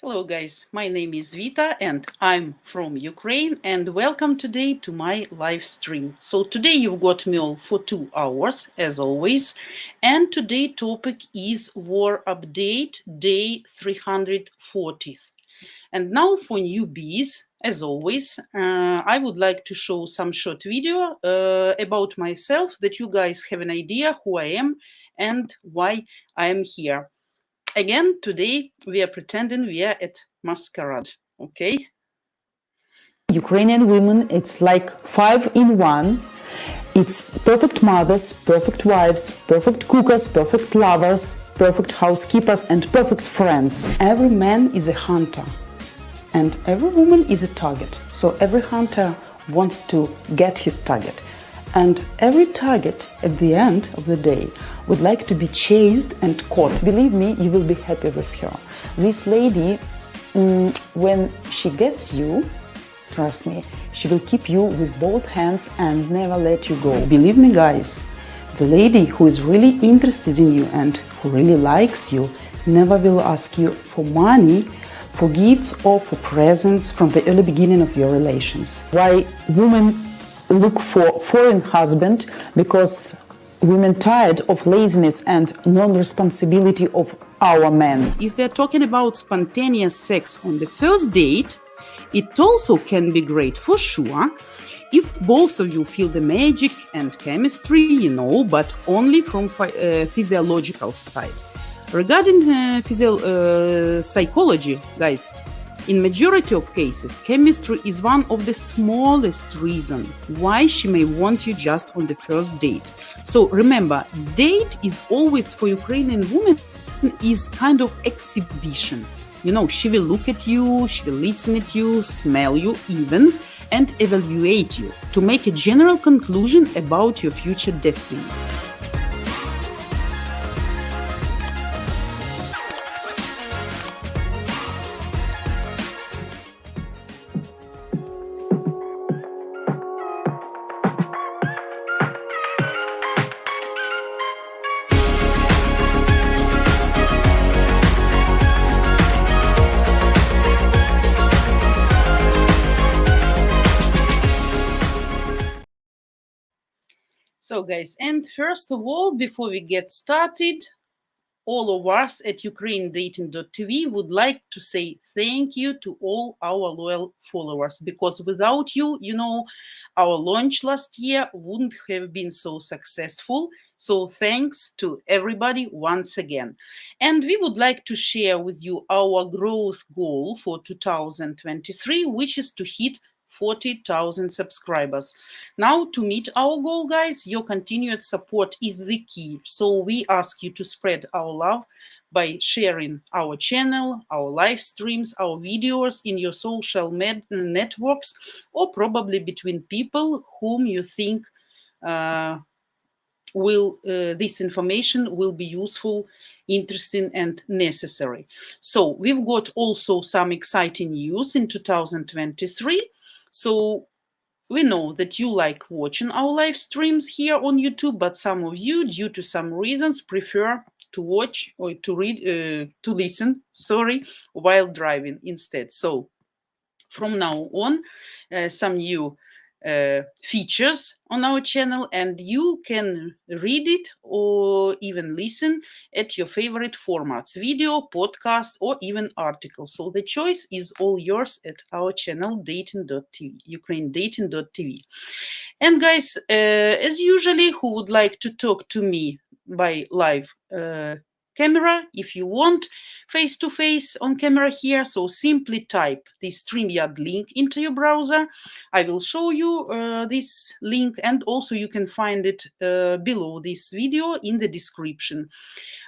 Hello guys, my name is Vita and I'm from Ukraine and welcome today to my live stream. So today you've got me all for 2 hours as always, and today topic is war update day 340. And now for newbies, as always, I would like to show some short video about myself that you guys have an idea who I am and why I am here. Again, today we are pretending we are at masquerade, okay? Ukrainian women, it's like 5 in 1. It's perfect mothers, perfect wives, perfect cookers, perfect lovers, perfect housekeepers, and perfect friends. Every man is a hunter, and every woman is a target. So every hunter wants to get his target. And every target at the end of the day would like to be chased and caught. Believe me, you will be happy with her. This lady, when she gets you, trust me, she will keep you with both hands and never let you go. Believe me, guys, the lady who is really interested in you and who really likes you never will ask you for money, for gifts or for presents from the early beginning of your relations. Why women look for foreign husband? Because women tired of laziness and non-responsibility of our men. If we're talking about spontaneous sex on the first date, it also can be great for sure if both of you feel the magic and chemistry, but only from physiological side. Regarding psychology, guys, in majority of cases, chemistry is one of the smallest reasons why she may want you just on the first date. So remember, date is always for Ukrainian women is kind of exhibition. She will look at you, she will listen at you, smell you even, and evaluate you to make a general conclusion about your future destiny. So guys, and first of all, before we get started, all of us at ukrainedating.tv would like to say thank you to all our loyal followers, because without you, our launch last year wouldn't have been so successful. So thanks to everybody once again. And we would like to share with you our growth goal for 2023, which is to hit 40,000 subscribers. Now, to meet our goal, guys, your continued support is the key. So we ask you to spread our love by sharing our channel, our live streams, our videos in your social networks, or probably between people whom you think this information will be useful, interesting, and necessary. So we've got also some exciting news in 2023. So we know that you like watching our live streams here on YouTube, but some of you, due to some reasons, prefer to watch or to listen, while driving instead. So from now on, some new features on our channel, and you can read it or even listen at your favorite formats: video, podcast, or even article. So the choice is all yours at our channel dating.tv, ukrainedating.tv. And guys, as usually, who would like to talk to me by live camera, if you want face-to-face on camera here, so simply type the Streamyard link into your browser. I will show you this link, and also you can find it below this video in the description.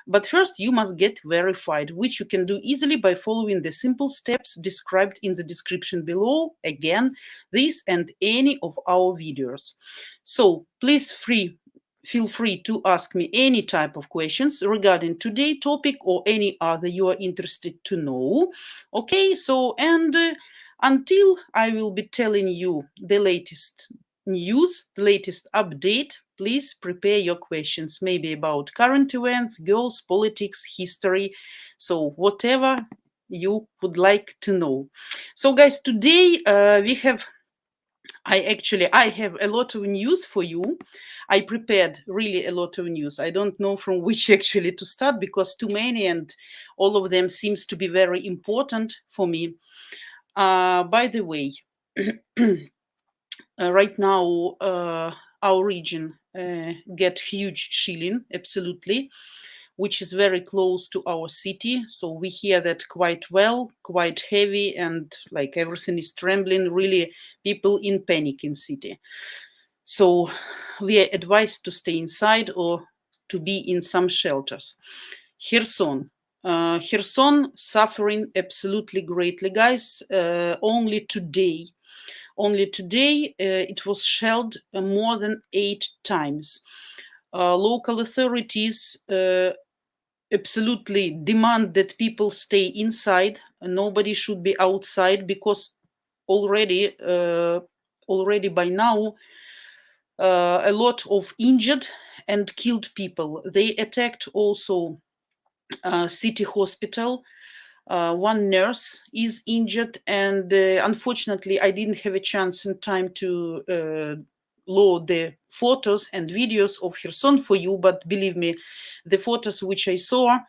But first you must get verified, which you can do easily by following the simple steps described in the description below. Again, this and any of our videos. So please feel free to ask me any type of questions regarding today's topic or any other you are interested to know. Okay, so and until I will be telling you the latest news, the latest update, please prepare your questions, maybe about current events, girls, politics, history. So whatever you would like to know. So guys, today I have a lot of news for you. I prepared really a lot of news. I don't know from which actually to start because too many and all of them seems to be very important for me. By the way, right now our region get huge shilling, absolutely, which is very close to our city. So we hear that quite well, quite heavy, and like everything is trembling, really people in panic in city. So we are advised to stay inside or to be in some shelters. Kherson. Kherson suffering absolutely greatly, guys. Only today, it was shelled more than 8 times. Local authorities absolutely demand that people stay inside. Nobody should be outside because already by now a lot of injured and killed people. They attacked also city hospital. One nurse is injured, and unfortunately, I didn't have a chance and time to load the photos and videos of Kherson for you. But believe me, the photos which I saw,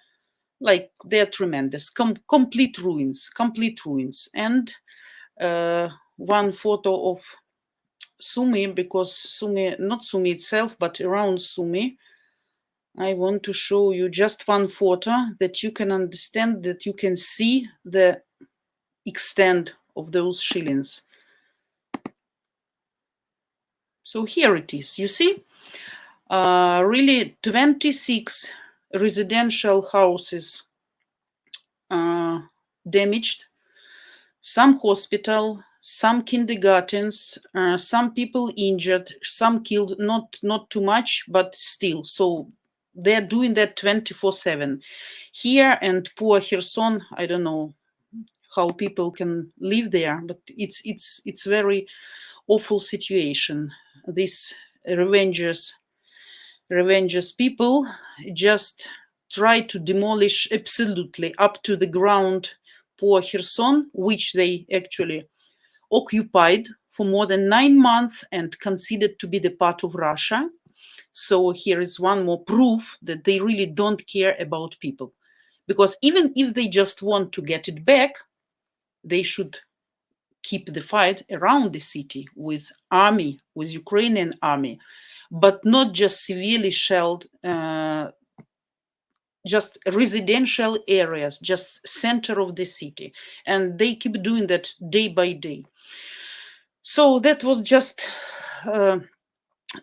like they're tremendous, complete ruins, and one photo of Sumy, because Sumy, not Sumy itself, but around Sumy. I want to show you just one photo that you can understand, that you can see the extent of those shillings. So here it is, you see, really 26 residential houses damaged, some hospital, some kindergartens, some people injured, some killed, not too much, but still. So they're doing that 24/7 here. And poor Kherson, I don't know how people can live there, but it's very awful situation. These revenges people just try to demolish absolutely up to the ground poor Kherson, which they actually occupied for more than 9 months and considered to be the part of Russia. So here is one more proof that they really don't care about people. Because even if they just want to get it back, they should keep the fight around the city with army, with Ukrainian army, but not just severely shelled, just residential areas, just center of the city. And they keep doing that day by day. So that was just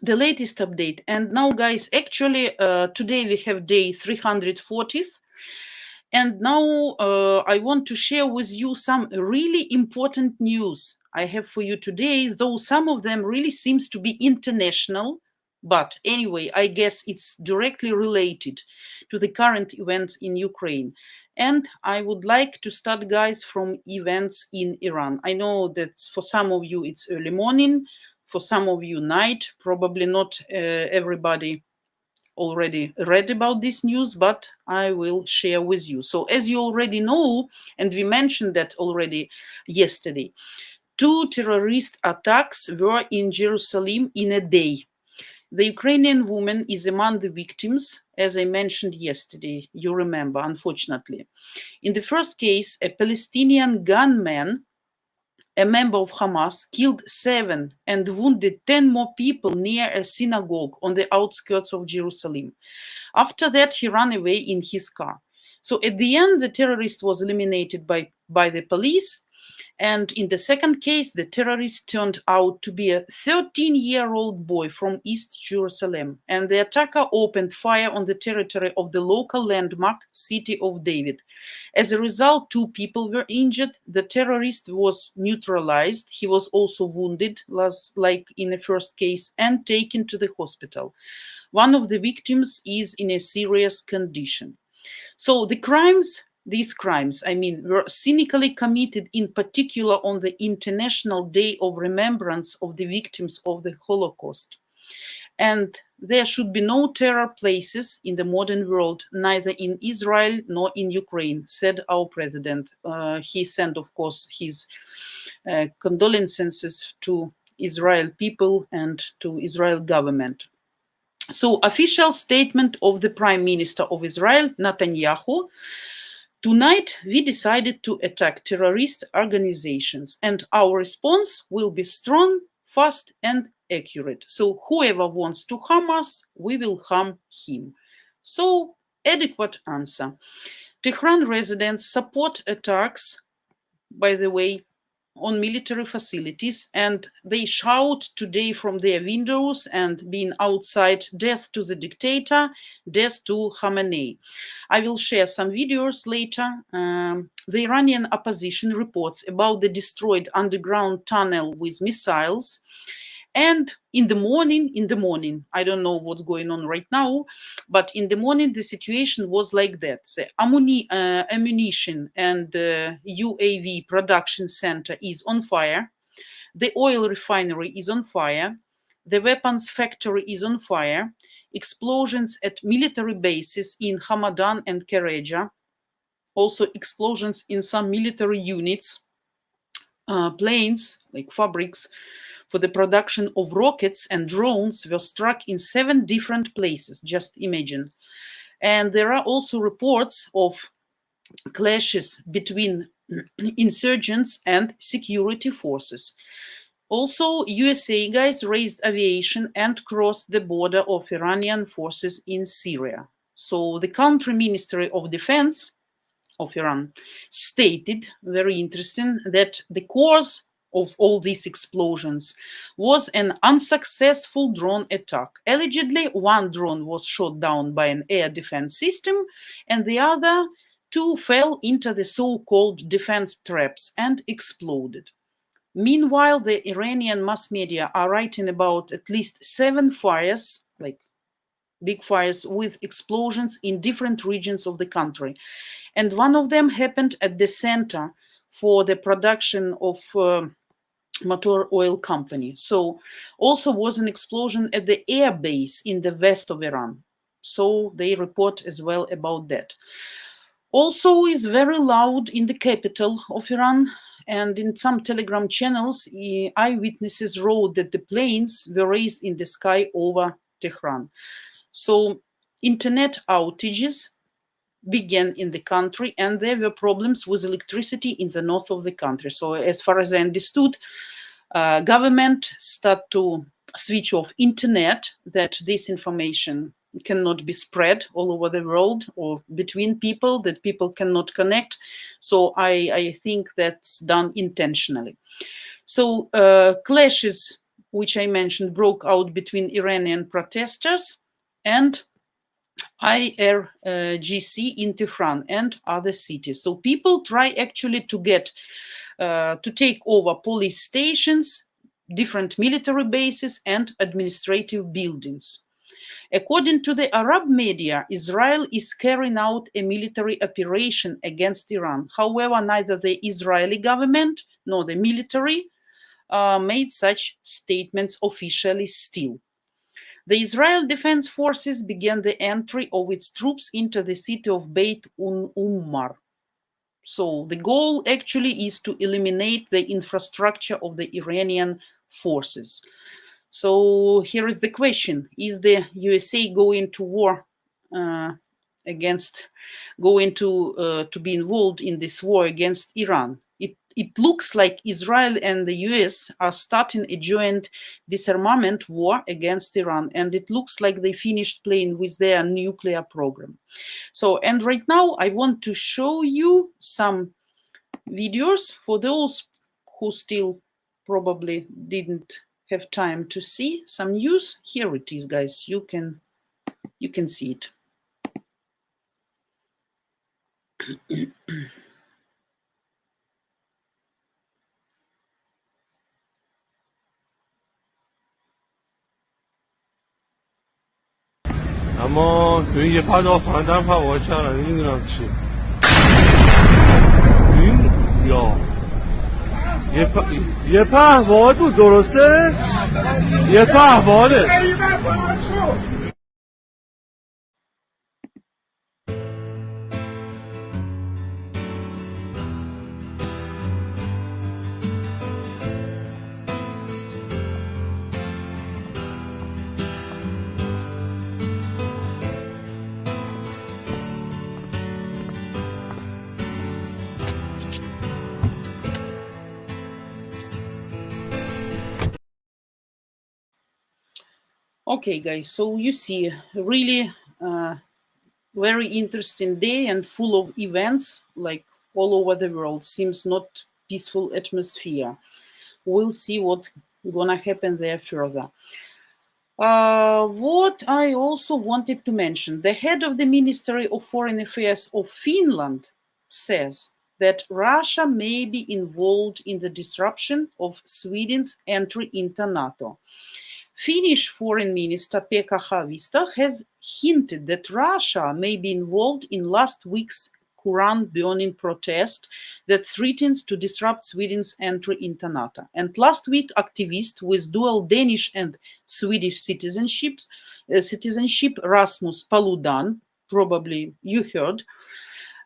the latest update. And now, guys, actually, today we have day 340th. And now I want to share with you some really important news I have for you today, though some of them really seems to be international. But anyway, I guess it's directly related to the current events in Ukraine. And I would like to start, guys, from events in Iran. I know that for some of you it's early morning, for some of you night, probably not everybody already read about this news, but I will share with you. So as you already know, and we mentioned that already yesterday, 2 terrorist attacks were in Jerusalem in a day. The Ukrainian woman is among the victims, as I mentioned yesterday, you remember, unfortunately. In the first case, a Palestinian gunman, a member of Hamas, killed 7 and wounded 10 more people near a synagogue on the outskirts of Jerusalem. After that, he ran away in his car. So at the end, the terrorist was eliminated by the police. And in the second case, the terrorist turned out to be a 13-year-old boy from East Jerusalem. And the attacker opened fire on the territory of the local landmark city of David. As a result, 2 people were injured. The terrorist was neutralized. He was also wounded, like in the first case, and taken to the hospital. One of the victims is in a serious condition. So these crimes, I mean, were cynically committed in particular on the International Day of Remembrance of the Victims of the Holocaust. and there should be no terror places in the modern world, neither in Israel nor in Ukraine, said our president. He sent, of course, his condolences to Israel people and to Israel government. So, official statement of the Prime Minister of Israel, Netanyahu. Tonight, we decided to attack terrorist organizations, and our response will be strong, fast, and accurate. So, whoever wants to harm us, we will harm him. So, adequate answer. Tehran residents support attacks, by the way, on military facilities, and they shout today from their windows and being outside, death to the dictator, death to Khamenei. I will share some videos later. The Iranian opposition reports about the destroyed underground tunnel with missiles. And in the morning, I don't know what's going on right now, but in the morning, the situation was like that. The ammunition and UAV production center is on fire. The oil refinery is on fire. The weapons factory is on fire. Explosions at military bases in Hamadan and Kereja. Also explosions in some military units, planes, like fabrics, for the production of rockets and drones were struck in 7 different places, just imagine. And there are also reports of clashes between insurgents and security forces. Also, USA guys raised aviation and crossed the border of Iranian forces in Syria. So the country Ministry of Defense of Iran stated, very interesting, that the cause of all these explosions was an unsuccessful drone attack. Allegedly, 1 drone was shot down by an air defense system, and the other 2 fell into the so-called defense traps and exploded. Meanwhile, the Iranian mass media are writing about at least 7 fires, like big fires with explosions in different regions of the country. And one of them happened at the center for the production of motor oil company. So also was an explosion at the air base in the west of Iran. So they report as well about that. Also is very loud in the capital of Iran, and in some Telegram channels, eyewitnesses wrote that the planes were raised in the sky over Tehran. So internet outages began in the country, and there were problems with electricity in the north of the country. So as far as I understood, government start to switch off internet, that this information cannot be spread all over the world or between people, that people cannot connect. So I think that's done intentionally. So clashes, which I mentioned, broke out between Iranian protesters and IRGC in Tehran and other cities. So people try actually to get to take over police stations, different military bases, and administrative buildings. According to the Arab media, Israel is carrying out a military operation against Iran. However, neither the Israeli government nor the military made such statements officially still. The Israel Defense Forces began the entry of its troops into the city of Beit Ummar. So the goal actually is to eliminate the infrastructure of the Iranian forces. So here is the question: is the USA going to war to be involved in this war against Iran? It looks like Israel and the US are starting a joint disarmament war against Iran, and it looks like they finished playing with their nuclear program. So, and right now I want to show you some videos for those who still probably didn't have time to see some news. Here it is, guys. You can see it. اما توی یه پدافندم هوا کردن نمیدونم چی این یا یه پهباد بود درسته؟ یه پهباده. Okay, guys, so you see, really very interesting day and full of events, like all over the world. Seems not peaceful atmosphere. We'll see what gonna happen there further. What I also wanted to mention, the head of the Ministry of Foreign Affairs of Finland says that Russia may be involved in the disruption of Sweden's entry into NATO. Finnish Foreign Minister Pekka Haavisto has hinted that Russia may be involved in last week's Quran burning protest that threatens to disrupt Sweden's entry into NATO. And last week, activist with dual Danish and Swedish citizenship Rasmus Paludan, probably you heard,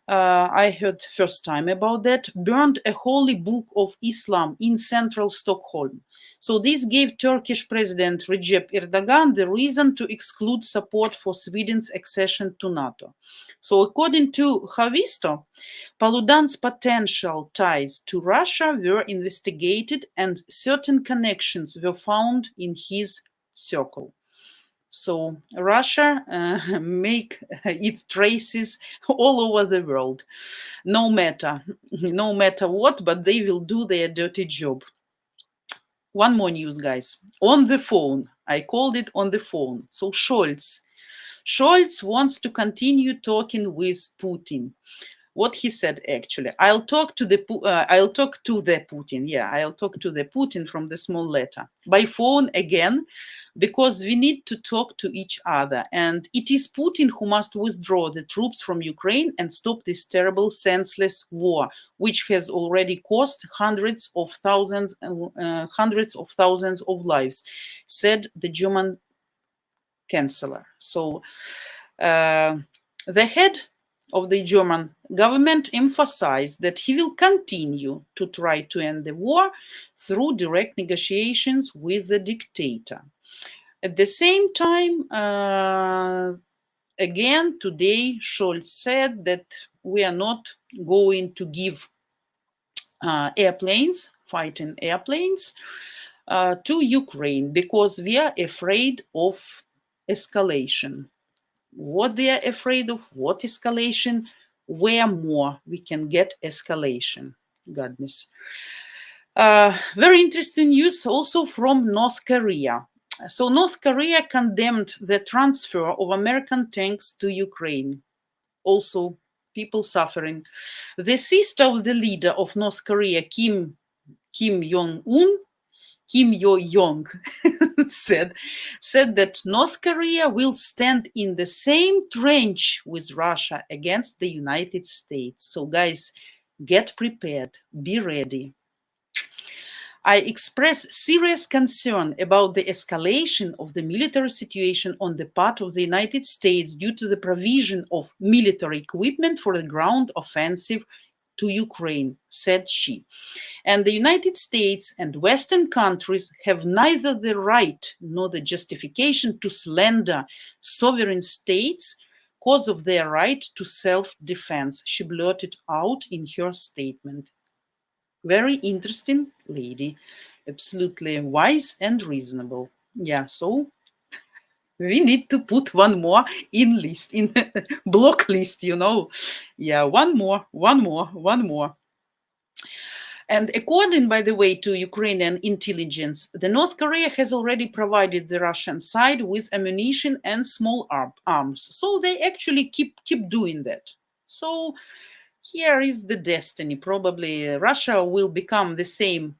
I heard first time about that, burned a holy book of Islam in central Stockholm. So this gave Turkish President Recep Erdogan the reason to exclude support for Sweden's accession to NATO. So according to Haavisto, Paludan's potential ties to Russia were investigated and certain connections were found in his circle. So Russia make its traces all over the world, no matter what, but they will do their dirty job. One more news, guys. On the phone, I called it on the phone. So Scholz wants to continue talking with Putin. What he said actually, I'll talk to the Putin. Yeah, I'll talk to the Putin from the small letter by phone again, because we need to talk to each other. And it is Putin who must withdraw the troops from Ukraine and stop this terrible, senseless war, which has already cost hundreds of thousands of lives, said the German chancellor. So the head of the German government emphasized that he will continue to try to end the war through direct negotiations with the dictator. At the same time, again, today, Scholz said that we are not going to give fighting airplanes, to Ukraine because we are afraid of escalation. What they are afraid of, what escalation, where more we can get escalation. Goodness. Very interesting news also from North Korea. So North Korea condemned the transfer of American tanks to Ukraine. Also, people suffering. The sister of the leader of North Korea, Kim Yo-jong, said that North Korea will stand in the same trench with Russia against the United States. So guys, get prepared, be ready. I express serious concern about the escalation of the military situation on the part of the United States due to the provision of military equipment for the ground offensive to Ukraine, said she. And the United States and Western countries have neither the right nor the justification to slander sovereign states because of their right to self-defense, she blurted out in her statement. Very interesting lady, absolutely wise and reasonable. Yeah, so we need to put one more in block list, Yeah, one more. And according, by the way, to Ukrainian intelligence, the North Korea has already provided the Russian side with ammunition and small arms. So they actually keep doing that. So here is the destiny. Probably Russia will become the same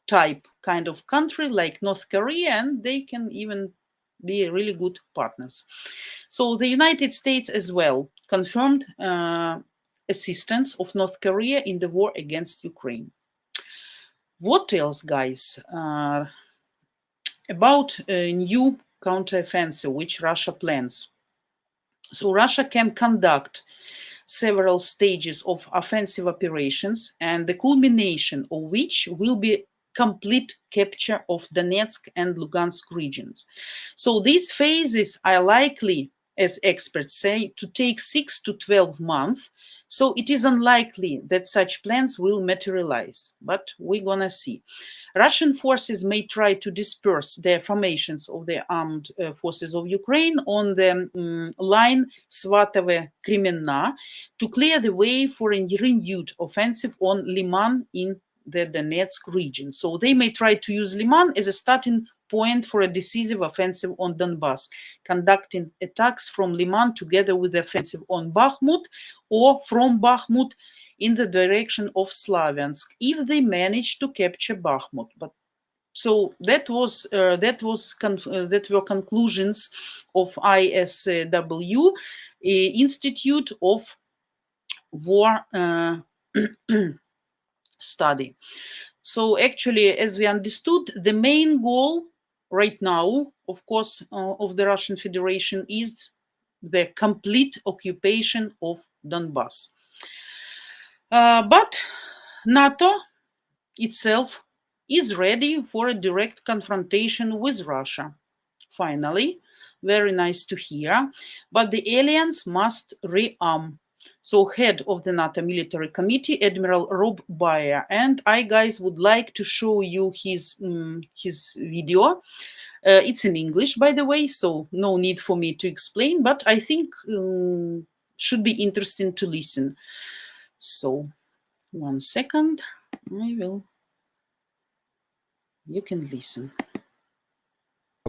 type kind of country like North Korea, and they can even be really good partners. So the United States as well confirmed assistance of North Korea in the war against Ukraine. What else, guys? About a new counteroffensive which Russia plans. So Russia can conduct several stages of offensive operations, and the culmination of which will be complete capture of Donetsk and Lugansk regions. So these phases are likely, as experts say, to take 6 to 12 months. So it is unlikely that such plans will materialize, but we're gonna see. Russian forces may try to disperse their formations of the armed forces of Ukraine on the line Svatove-Kremenna to clear the way for a renewed offensive on Liman in the Donetsk region. So they may try to use Liman as a starting point for a decisive offensive on Donbass, conducting attacks from Liman together with the offensive on Bakhmut or from Bakhmut in the direction of Slavyansk if they manage to capture Bakhmut. But so that were conclusions of ISW, Institute of War Study. So actually, as we understood, the main goal right now, of course, of the Russian Federation is the complete occupation of Donbass. But NATO itself is ready for a direct confrontation with Russia. Finally, very nice to hear. But the alliance must rearm. So head of the NATO Military Committee, Admiral Rob Bayer, and I, guys, would like to show you his video. It's in English, by the way, so no need for me to explain, but I think should be interesting to listen. So, 1 second, you can listen.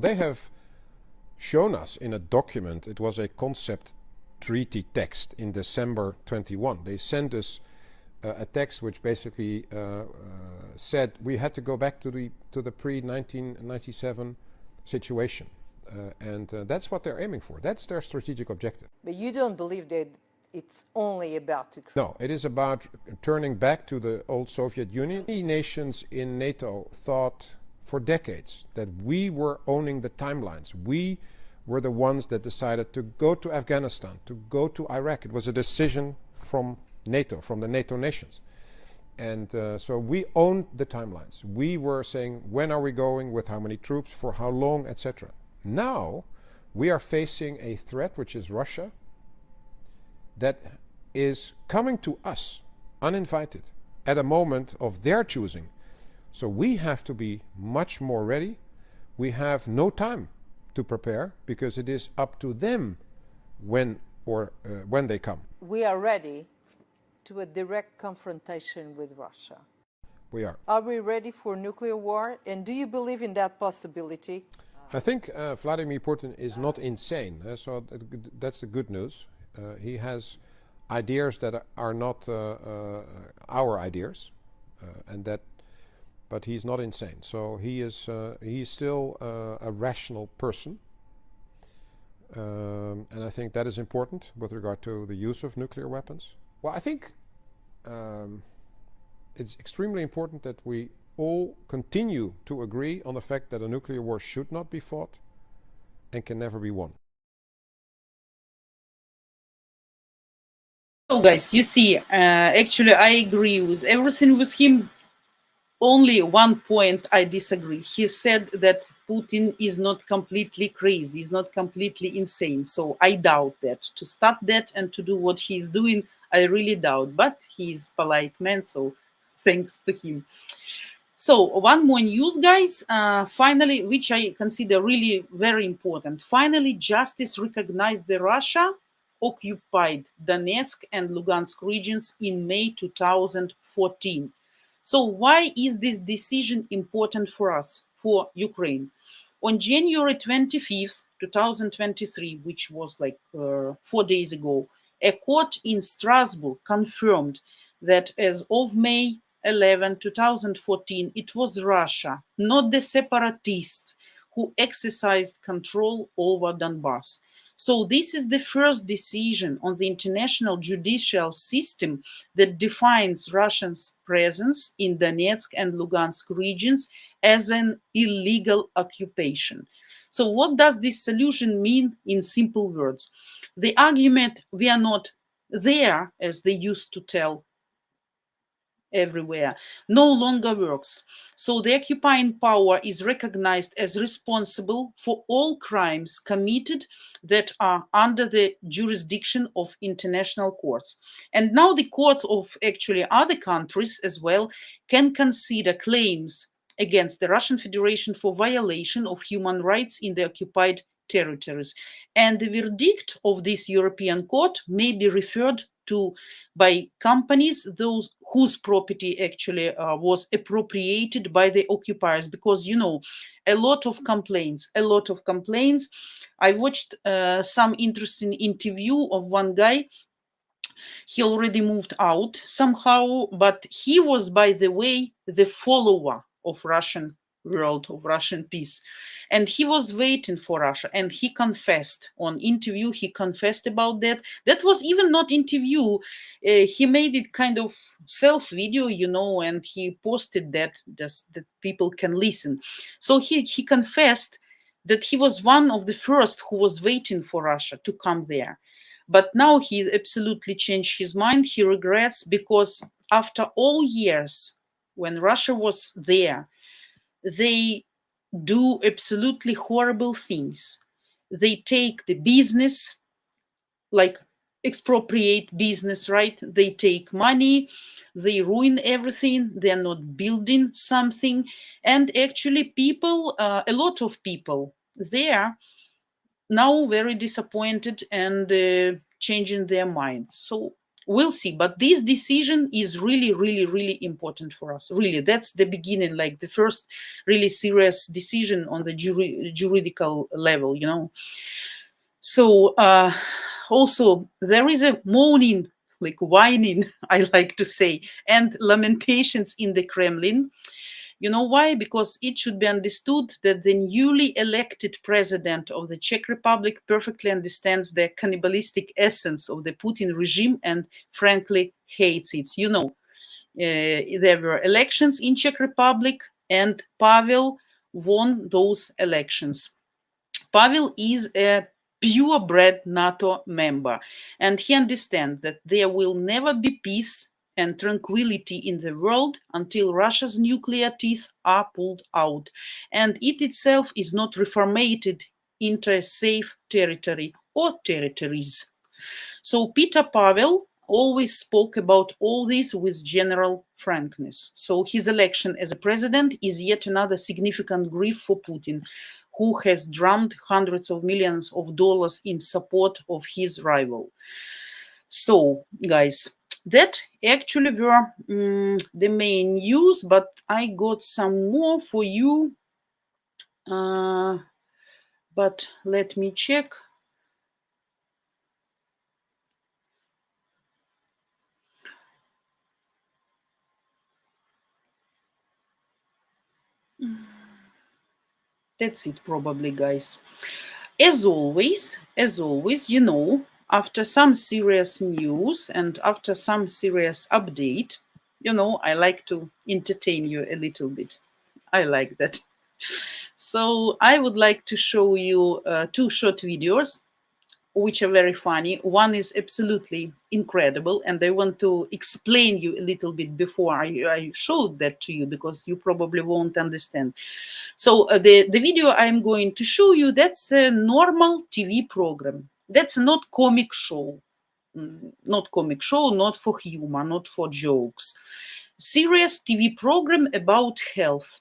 They have shown us in a document, it was a concept treaty text in December 21. They sent us a text which basically said we had to go back to the pre-1997 situation. And that's what they're aiming for. That's their strategic objective. But you don't believe that it's only about Ukraine? No, it is about turning back to the old Soviet Union. Many nations in NATO thought for decades that we were owning the timelines. We were the ones that decided to go to Afghanistan, to go to Iraq. It was a decision from NATO, from the NATO nations. And so we owned the timelines. We were saying, when are we going, with how many troops, for how long, etc. Now, we are facing a threat, which is Russia, that is coming to us, uninvited, at a moment of their choosing. So we have to be much more ready. We have no time to prepare, because it is up to them when they come. We are ready to a direct confrontation with Russia. We are. Are we ready for nuclear war? And do you believe in that possibility? I think Vladimir Putin is not insane, so that's the good news. He has ideas that are not our ideas, but he's not insane. So he is still a rational person, and I think that is important with regard to the use of nuclear weapons. Well, I think it's extremely important that we all continue to agree on the fact that a nuclear war should not be fought and can never be won. So guys, you see, actually I agree with everything with him. Only one point I disagree. He said that Putin is not completely crazy, is not completely insane. So I doubt that. To start that and to do what he's doing, I really doubt. But he's a polite man, so thanks to him. So one more news, guys, finally, which I consider really very important. Finally, justice recognized the Russia occupied Donetsk and Lugansk regions in May 2014. So why is this decision important for us, for Ukraine? On January 25th, 2023, which was like 4 days ago, a court in Strasbourg confirmed that as of May 11, 2014, it was Russia, not the separatists, who exercised control over Donbass. So this is the first decision on the international judicial system that defines Russia's presence in Donetsk and Lugansk regions as an illegal occupation. So what does this solution mean in simple words? The argument we are not there, as they used to tell everywhere, no longer works. So the occupying power is recognized as responsible for all crimes committed that are under the jurisdiction of international courts. And now the courts of actually other countries as well can consider claims against the Russian Federation for violation of human rights in the occupied territories. And the verdict of this European court may be referred to by companies those whose property actually was appropriated by the occupiers, because a lot of complaints. I watched some interesting interview of one guy. He already moved out somehow, but he was, by the way, the follower of Russian world, of Russian peace. And he was waiting for Russia, and he confessed on interview, he confessed about that. That was even not interview. He made it kind of self video, and he posted that just that people can listen. So he confessed that he was one of the first who was waiting for Russia to come there. But now he absolutely changed his mind. He regrets, because after all years when Russia was there, they do absolutely horrible things. They take the business, like expropriate business, right? They take money, they ruin everything, they're not building something. And actually people, a lot of people there now very disappointed and changing their minds. So we'll see. But this decision is really, really, really important for us. Really, that's the beginning, like the first really serious decision on the juridical level, So also there is a moaning, like whining, I like to say, and lamentations in the Kremlin. You know why? Because it should be understood that the newly elected president of the Czech Republic perfectly understands the cannibalistic essence of the Putin regime and frankly hates it. There were elections in Czech Republic and Pavel won those elections. Pavel is a purebred NATO member, and he understands that there will never be peace and tranquility in the world until Russia's nuclear teeth are pulled out, and it itself is not reformated into a safe territory or territories. So Peter Pavel always spoke about all this with general frankness. So his election as a president is yet another significant grief for Putin, who has drummed hundreds of millions of dollars in support of his rival. So, guys, that actually were the main news, but I got some more for you. But let me check. That's it probably, guys. As always, after some serious news and after some serious update, I like to entertain you a little bit. I like that. So I would like to show you two short videos, which are very funny. One is absolutely incredible, and I want to explain you a little bit before I showed that to you, because you probably won't understand. So the video I'm going to show you, that's a normal TV program. That's not comic show. Not comic show, not for humor, not for jokes. Serious TV program about health,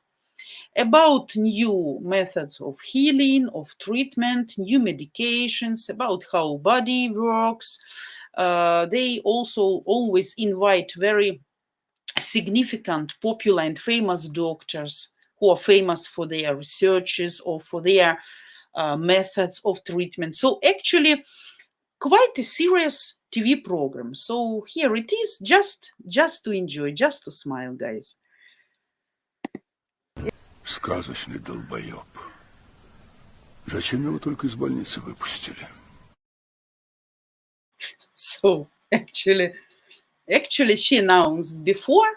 about new methods of healing, of treatment, new medications, about how body works. They also always invite very significant, popular and famous doctors who are famous for their researches or for their methods of treatment. So actually quite a serious TV program. So here it is, just to enjoy, just to smile, guys. Сказочный долбоеб. Зачем его только из больницы выпустили? So actually she announced before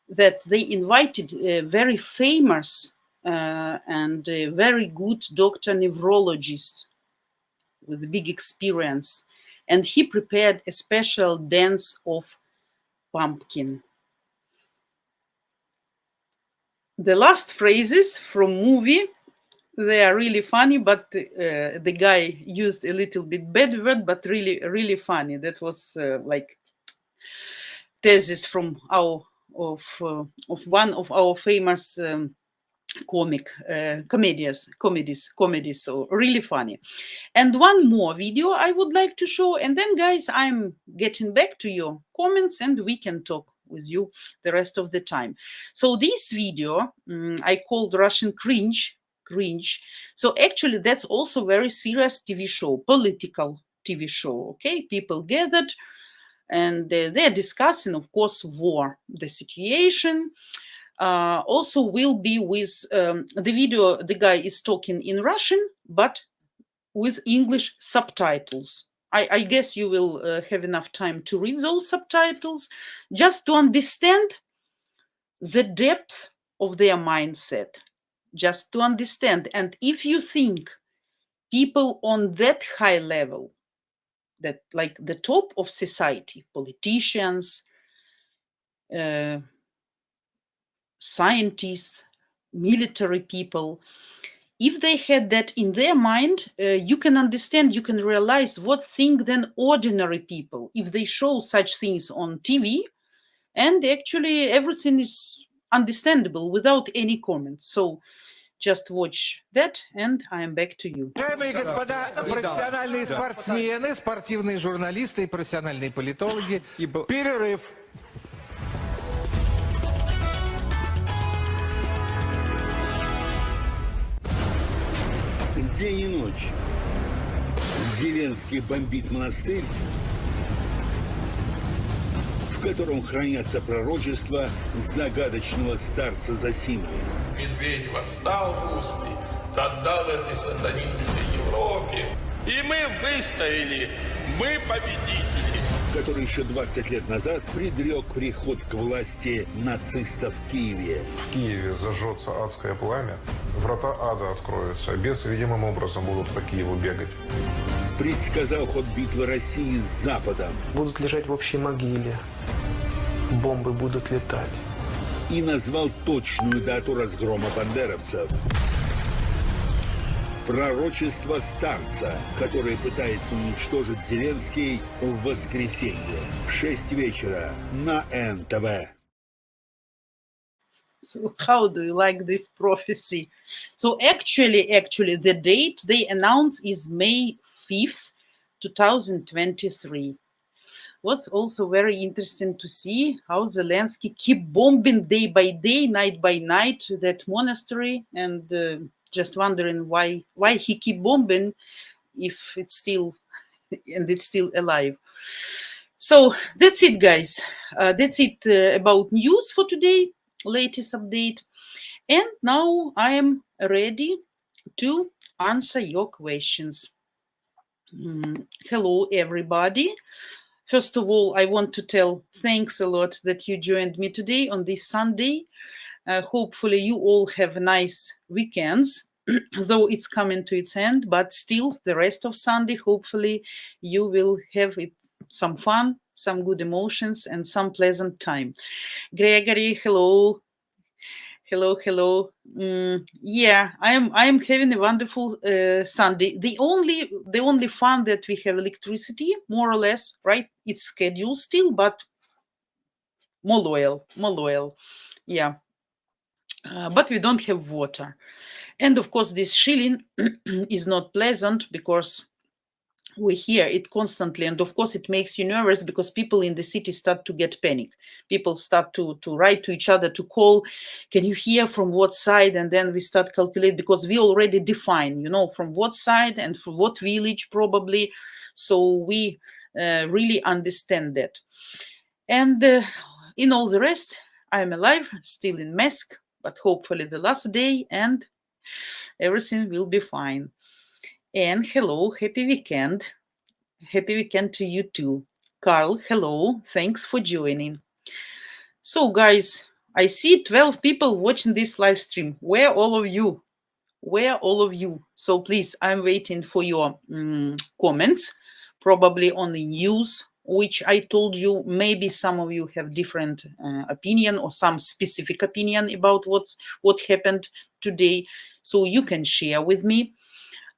that they invited a very famous and a very good doctor neurologist with big experience, and he prepared a special dance of pumpkin. The last phrases from movie, they are really funny, but the guy used a little bit bad word, but really funny. That was like thesis from our of one of our famous comedies, so really funny. And one more video I would like to show, and then guys, I'm getting back to your comments and we can talk with you the rest of the time. So this video I called Russian cringe. So actually that's also very serious TV show, political TV show. Okay, people gathered and they're discussing, of course, war, the situation. Also will be with the video, the guy is talking in Russian, but with English subtitles. I guess you will have enough time to read those subtitles just to understand the depth of their mindset, just to understand. And if you think people on that high level, that like the top of society, politicians, scientists, military people, if they had that in their mind, you can understand, you can realize what think then ordinary people if they show such things on TV, and actually everything is understandable without any comments. So just watch that, and I am back to you. Уважаемые господа, профессиональные спортсмены, спортивные журналисты и профессиональные политологи, перерыв. День и ночь Зеленский бомбит монастырь, в котором хранятся пророчества загадочного старца Зосимы. Медведь восстал русский, отдал этой сатанинской Европе. И мы выстояли, мы победители. Который еще 20 лет назад предрек приход к власти нацистов в Киеве. В Киеве зажжется адское пламя, врата ада откроются, бесы видимым образом будут по Киеву бегать. Предсказал ход битвы России с Западом. Будут лежать в общей могиле, бомбы будут летать. И назвал точную дату разгрома бандеровцев. Пророчество старца, которое пытается уничтожить Зеленский в воскресенье в 6 вечера на НТВ. So how do you like this prophecy? So actually the date they announce is May 5th, 2023. Was also very interesting to see how Zelensky keep bombing day by day, night by night that monastery, and just wondering why he keep bombing if it's still and it's still alive. So that's it, guys. That's it about news for today, latest update. And now I am ready to answer your questions. Hello, everybody. First of all, I want to tell thanks a lot that you joined me today on this Sunday. Hopefully you all have nice weekends, though it's coming to its end, but still the rest of Sunday, hopefully you will have some fun, some good emotions, and some pleasant time. Gregory, hello. Hello. Yeah, I am having a wonderful Sunday. The only fun that we have electricity, more or less, right? It's scheduled still, but more loyal. Yeah. But we don't have water. And of course, this shilling is not pleasant because we hear it constantly. And of course, it makes you nervous because people in the city start to get panic. People start to write to each other, to call, can you hear from what side? And then we start calculate because we already define, from what side and from what village probably. So we really understand that. And in all the rest, I'm alive, still in mask, but hopefully the last day and everything will be fine. And hello, happy weekend. Happy weekend to you too. Carl, hello. Thanks for joining. So, guys, I see 12 people watching this live stream. Where all of you? Where all of you? So please, I'm waiting for your comments, probably on the news, which I told you. Maybe some of you have different opinion or some specific opinion about what happened today. So you can share with me.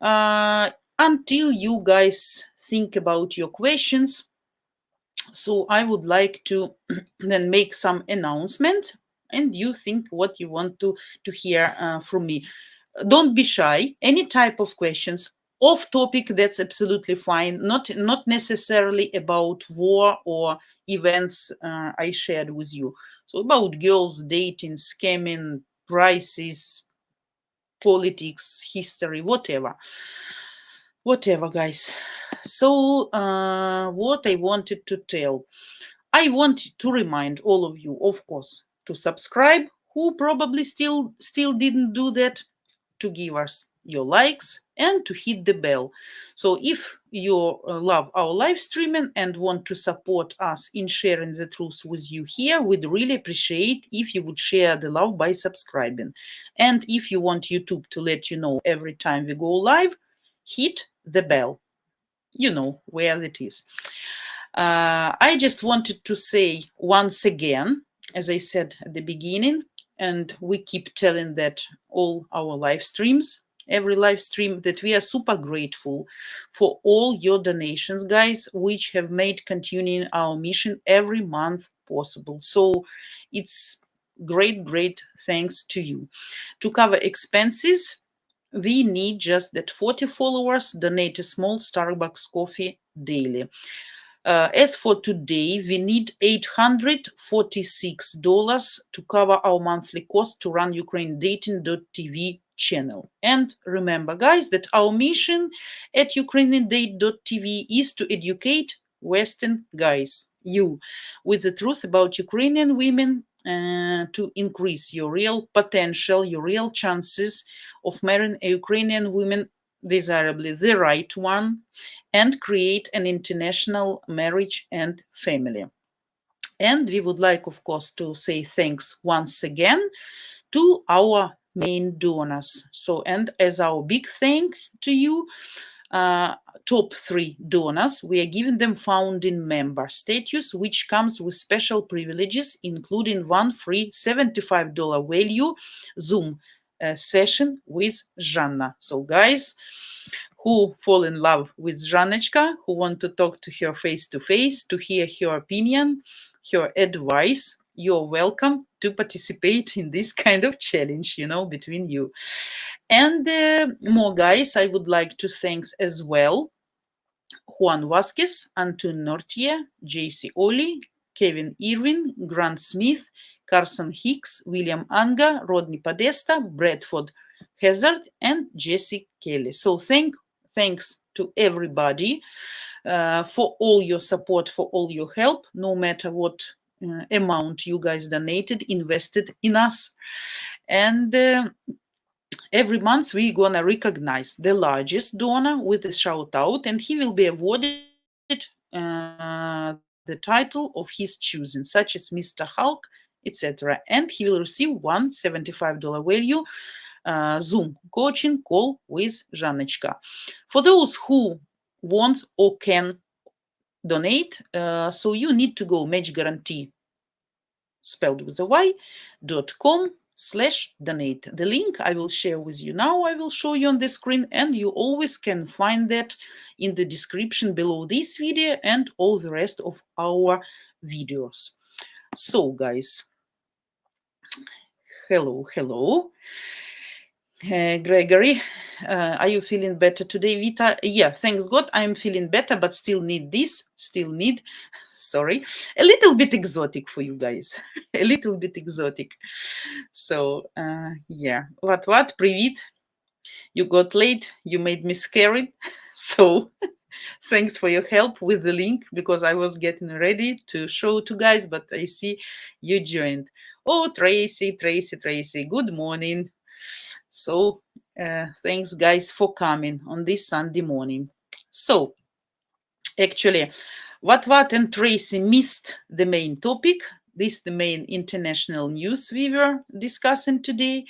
Until you guys think about your questions, so I would like to then make some announcement, and you think what you want to hear from me. Don't be shy. Any type of questions off topic, that's absolutely fine. Not necessarily about war or events I shared with you. So about girls, dating, scamming, prices, politics, history, whatever, guys. So what I wanted to tell, I want to remind all of you, of course, to subscribe, who probably still didn't do that, to give us your likes and to hit the bell. So if you love our live streaming and want to support us in sharing the truth with you here, we'd really appreciate if you would share the love by subscribing. And if you want YouTube to let you know every time we go live, hit the bell. You know where it is. I just wanted to say once again, as I said at the beginning, and we keep telling that all our live streams, every live stream, that we are super grateful for all your donations, guys, which have made continuing our mission every month possible. So it's great thanks to you. To cover expenses, we need just that 40 followers donate a small Starbucks coffee daily. As for today, we need $846 to cover our monthly cost to run ukrainiandating.tv channel. And remember, guys, that our mission at ukrainiandating.tv is to educate Western guys, you, with the truth about Ukrainian women, to increase your real potential, your real chances of marrying a Ukrainian woman, desirably the right one, and create an international marriage and family. And we would like, of course, to say thanks once again to our main donors. So, and as our big thank to you, top 3 donors, we are giving them founding member status, which comes with special privileges, including one free $75 value Zoom session with Жанна. So, guys, who fall in love with Жанночка, who want to talk to her face to face, to hear her opinion, her advice, you're welcome to participate in this kind of challenge, between you. And more, guys, I would like to thank as well Juan Vasquez, Anton Nortier, JC Oli, Kevin Irwin, Grant Smith, Carson Hicks, William Anga, Rodney Podesta, Bradford Hazard, and Jesse Kelly. So thanks to everybody for all your support, for all your help, no matter what amount you guys donated, invested in us. And every month we're gonna recognize the largest donor with a shout out, and he will be awarded the title of his choosing, such as Mr. Hulk, etc. And he will receive one $75 value Zoom coaching call with Жанночка. For those who want or can donate, so you need to go Match Guarantee, spelled with a y.com/donate. The link I will share with you now, I will show you on the screen, and you always can find that in the description below this video and all the rest of our videos. So, guys, hello. Gregory, are you feeling better today, Vita? Yeah, thanks God, I'm feeling better, but still need, sorry, a little bit exotic for you guys, a little bit exotic. So, yeah, what, привет, you got late, you made me scared, so thanks for your help with the link, because I was getting ready to show to guys, but I see you joined. Oh, Tracy, good morning. So thanks, guys, for coming on this Sunday morning. So actually, What and Tracy missed the main topic. This is the main international news we were discussing today.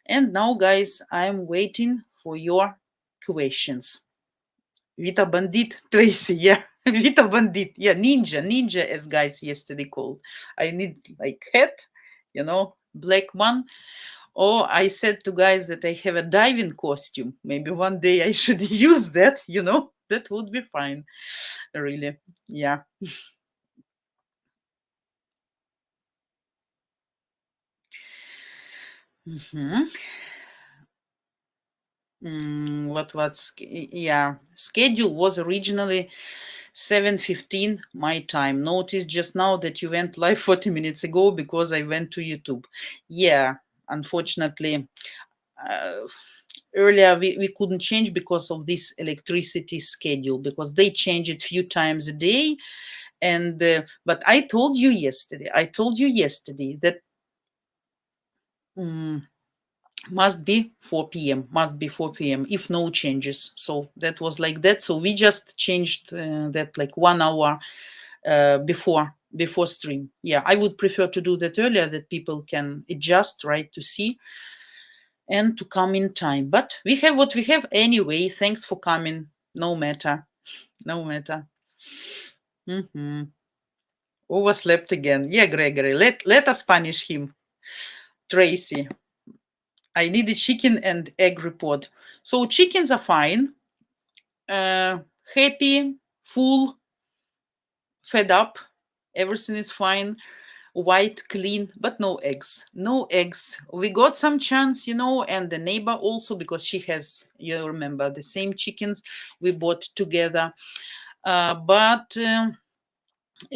And now, guys, I'm waiting for your questions. Vita Bandit, Tracy, yeah. Vita Bandit, yeah, ninja, as guys yesterday called. I need like hat, black one. Or I said to guys that I have a diving costume. Maybe one day I should use that, that would be fine. Really, yeah. Schedule was originally 7:15 my time. Notice just now that you went live 40 minutes ago because I went to YouTube. Yeah, unfortunately, earlier we couldn't change because of this electricity schedule, because they change it few times a day. And but I told you yesterday that must be 4 p.m. if no changes. So that was like that. So we just changed that like 1 hour before stream. Yeah, I would prefer to do that earlier, that people can adjust, right, to see and to come in time. But we have what we have anyway. Thanks for coming. No matter. Overslept again. Yeah, Gregory, let us punish him. Tracy, I need a chicken and egg report. So chickens are fine, happy, full, fed up, everything is fine, white, clean, but no eggs. We got some chance, and the neighbor also, because she has, you remember, the same chickens we bought together. But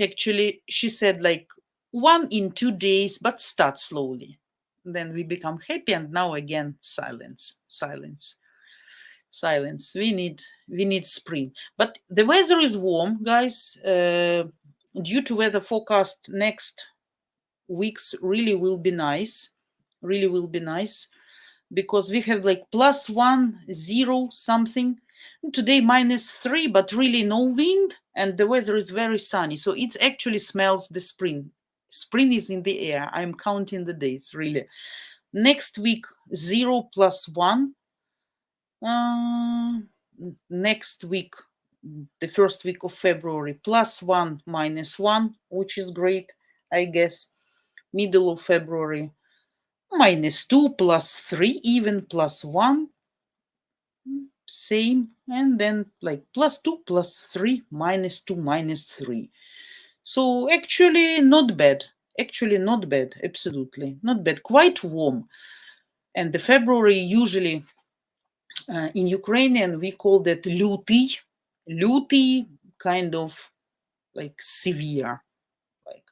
actually, she said like 1 in 2 days, but start slowly. Then we become happy, and now again silence. We need spring. But the weather is warm, guys. Due to weather forecast, next weeks really will be nice, because we have like +1, 0 something. Today -3, but really no wind, and the weather is very sunny. So it actually smells the spring. Spring is in the air. I'm counting the days, really. Next week, 0 +1. Next week, the first week of February, +1, -1, which is great, I guess. Middle of February, -2, +3, even +1. Same, and then like +2, +3, -2, -3. So actually not bad. Absolutely not bad. Quite warm. And the February usually in Ukrainian we call that lutый, kind of like severe. Like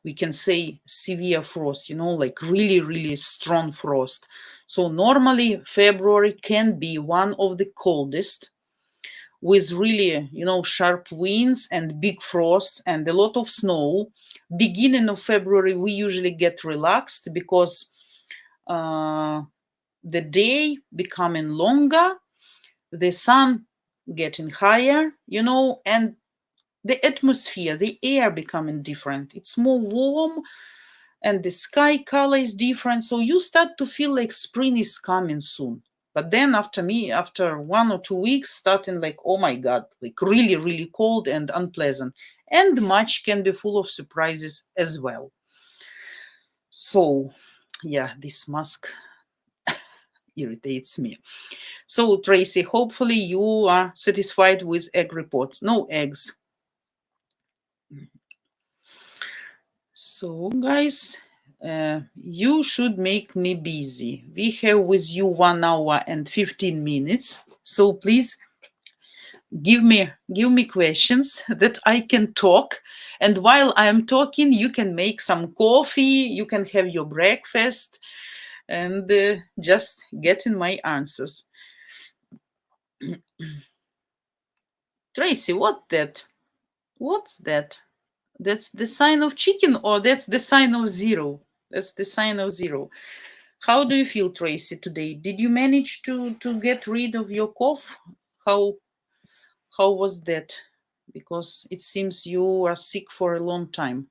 we can say severe frost, like really strong frost. So normally February can be one of the coldest, with really, sharp winds and big frost and a lot of snow. Beginning of February, we usually get relaxed because the day becoming longer, the sun getting higher, and the atmosphere, the air becoming different. It's more warm, and the sky color is different. So you start to feel like spring is coming soon. But then after 1 or 2 weeks, starting like, oh my God, like really cold and unpleasant. And March can be full of surprises as well. So yeah, this mask irritates me. So Tracy, hopefully you are satisfied with egg reports. No eggs. So guys, you should make me busy. We have with you 1 hour and 15 minutes. So please give me questions that I can talk. And while I'm talking, you can make some coffee, you can have your breakfast, and just get in my answers. Tracy, what's that? That's the sign of chicken, or that's the sign of 0? That's the sign of 0. How do you feel, Tracy, today? Did you manage to get rid of your cough? How was that? because it seems you are sick for a long time.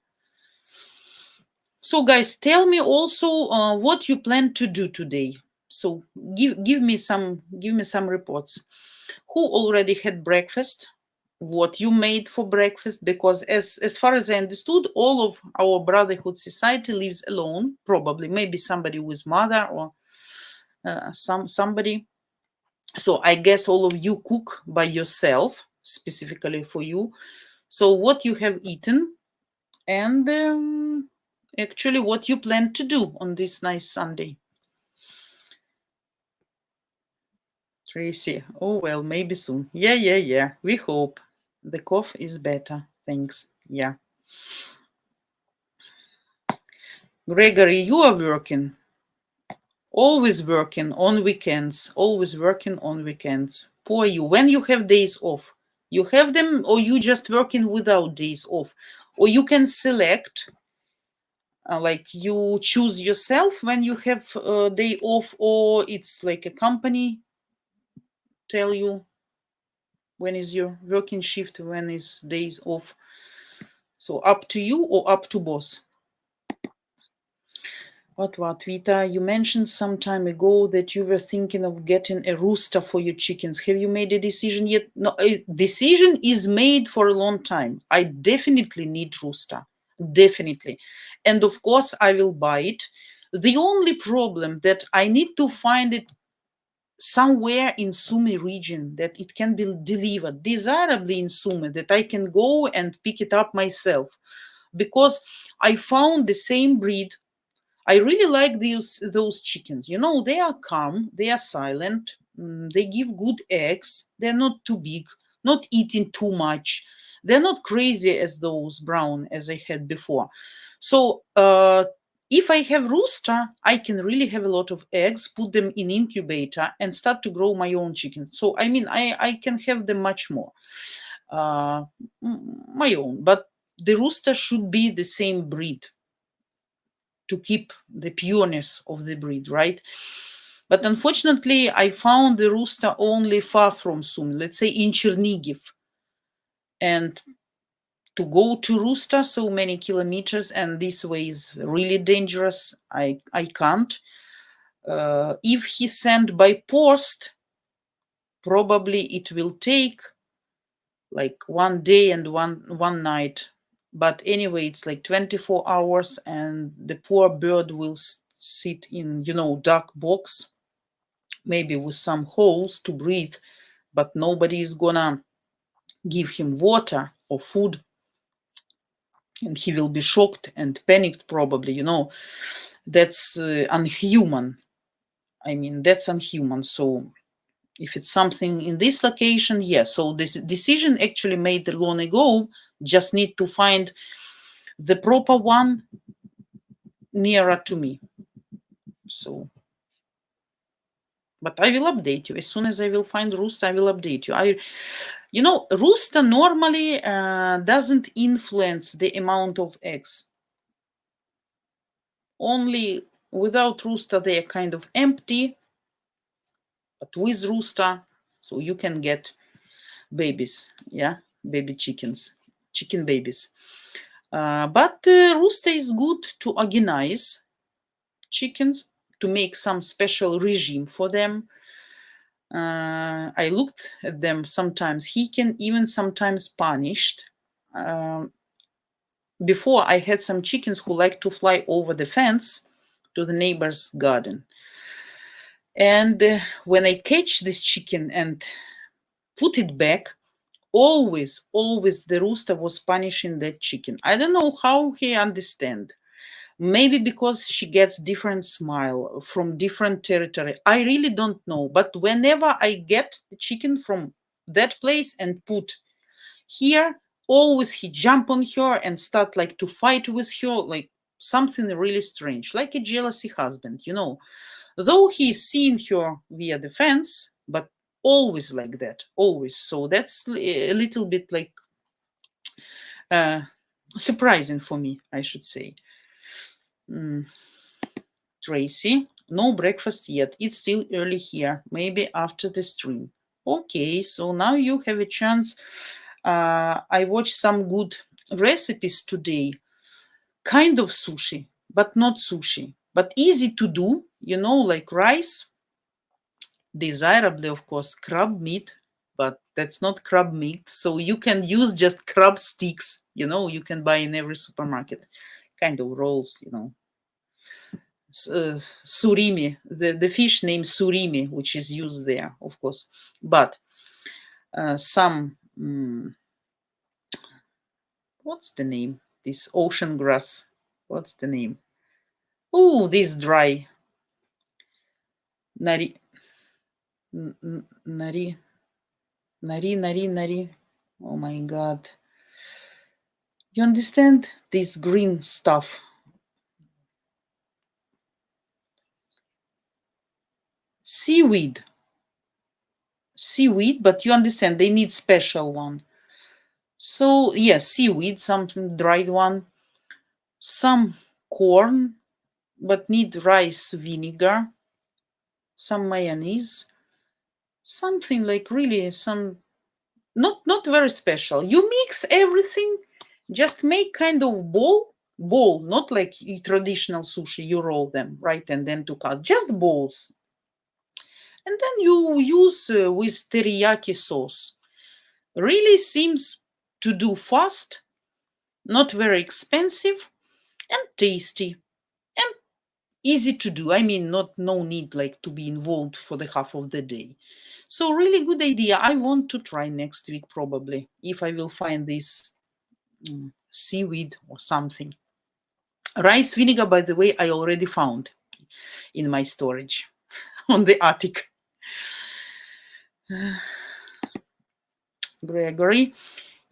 So guys, tell me also what you plan to do today. So give me some reports. Who already had breakfast? What you made for breakfast? Because as far as I understood, all of our brotherhood society lives alone. Probably, maybe somebody with mother or somebody. So I guess all of you cook by yourself, specifically for you. So what you have eaten, and actually what you plan to do on this nice Sunday. Tracy, oh well, maybe soon. Yeah. We hope. The cough is better. Thanks. Yeah. Gregory, you are working. Always working on weekends. Always working on weekends. Poor you. When you have days off, you have them, or you just working without days off, or you can select. Like you choose yourself when you have a day off, or it's like a company tell you when is your working shift, when is days off. So up to you or up to boss. What, Vita? You mentioned some time ago that you were thinking of getting a rooster for your chickens. Have you made a decision yet? No, a decision is made for a long time. I definitely need rooster. Definitely. And of course, I will buy it. The only problem that I need to find it somewhere in Sumy region that it can be delivered, desirably in Sumy, that I can go and pick it up myself. Because I found the same breed. I really like those chickens. You know, they are calm, they are silent, they give good eggs, they're not too big, not eating too much. They're not crazy as those brown as I had before. So if I have rooster, I can really have a lot of eggs, put them in incubator and start to grow my own chicken. So I mean, I can have them much more, my own. But the rooster should be the same breed to keep the pureness of the breed, right? But unfortunately, I found the rooster only far from Sumy, let's say in Chernigiv. And to go to rooster so many kilometers, and this way is really dangerous. I can't. If he sent by post, probably it will take like 1 day and one night. But anyway, it's like 24 hours, and the poor bird will sit in, dark box, maybe with some holes to breathe, but nobody is gonna give him water or food. And he will be shocked and panicked, probably, that's unhuman. I mean, that's unhuman. So if it's something in this location, yes. So this decision actually made long ago. Just need to find the proper one nearer to me. So, but I will update you as soon as I will find rooster. I will update you. Rooster normally doesn't influence the amount of eggs. Only without rooster they are kind of empty, but with rooster, so you can get babies, baby chickens, chicken babies. But rooster is good to organize chickens, to make some special regime for them. I looked at them sometimes. He can even sometimes punished. Before, I had some chickens who like to fly over the fence to the neighbor's garden. And when I catch this chicken and put it back, always the rooster was punishing that chicken. I don't know how he understand. Maybe because she gets different smile from different territory. I really don't know. But whenever I get the chicken from that place and put here, always he jump on her and start like to fight with her, like something really strange, like a jealousy husband, Though he's seeing her via the fence, but always like that, always. So that's a little bit like surprising for me, I should say. Tracy, no breakfast yet. It's still early here. Maybe after the stream. Okay, so now you have a chance I watched some good recipes today. Kind of sushi, but not sushi. But easy to do, like rice. Desirably, of course, crab meat, but that's not crab meat. So you can use just crab sticks, you can buy in every supermarket. Kind of rolls, surimi, the fish named surimi, which is used there, of course. But some, what's the name? This ocean grass. What's the name? Oh, this dry. Nari. Nari. Oh my God. You understand this green stuff? Seaweed, but you understand they need special one. So yes, seaweed, something dried one, some corn, but need rice vinegar, some mayonnaise, something like really some not very special. You mix everything, just make kind of ball, not like traditional sushi, you roll them, right, and then to cut, just balls. And then you use with teriyaki sauce. Really seems to do fast, not very expensive, and tasty, and easy to do. I mean, no need like to be involved for the half of the day. So really good idea. I want to try next week probably, if I will find this seaweed or something. Rice vinegar, by the way, I already found in my storage on the attic. Gregory,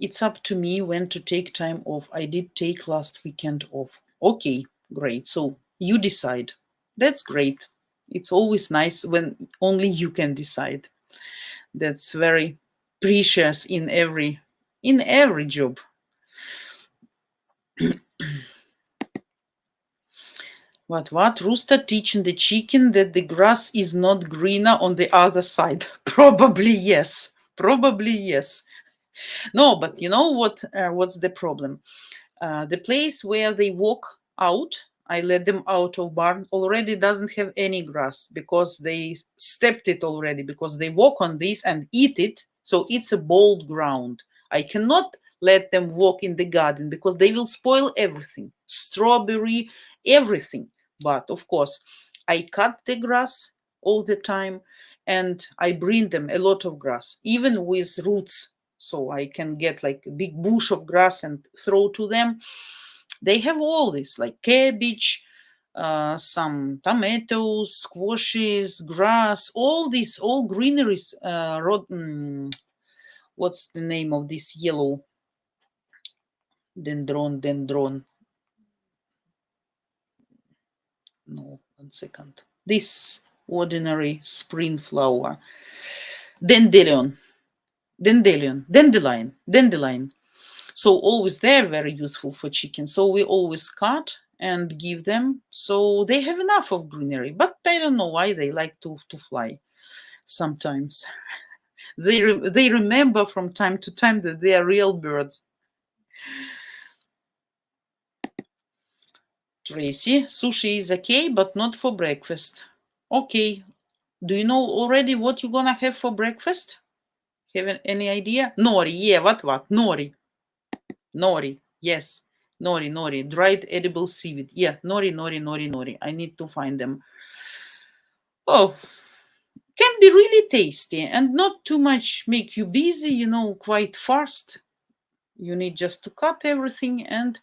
it's up to me when to take time off. I did take last weekend off. Okay, great. So you decide. That's great. It's always nice when only you can decide. That's very precious in every job. What? Rooster teaching the chicken that the grass is not greener on the other side. Probably yes. No, but you know what? What's the problem? The place where they walk out, I let them out of barn, already doesn't have any grass because they stepped it already, because they walk on this and eat it. So it's a bold ground. I cannot let them walk in the garden because they will spoil everything. Strawberry, everything. But of course, I cut the grass all the time and I bring them a lot of grass, even with roots. So I can get like a big bush of grass and throw to them. They have all this, like cabbage, some tomatoes, squashes, grass, all greeneries. What's the name of this yellow dendron? No, 1 second. This ordinary spring flower. Dandelion. So always they're very useful for chicken. So we always cut and give them. So they have enough of greenery. But I don't know why they like to fly sometimes. They remember from time to time that they are real birds. Tracy, sushi is okay, but not for breakfast. Okay. Do you know already what you're gonna have for breakfast? Have any idea? Nori, yeah, what? Nori. Yes. Nori. Dried edible seaweed. Yeah, nori. I need to find them. Oh, can be really tasty and not too much make you busy, quite fast. You need just to cut everything and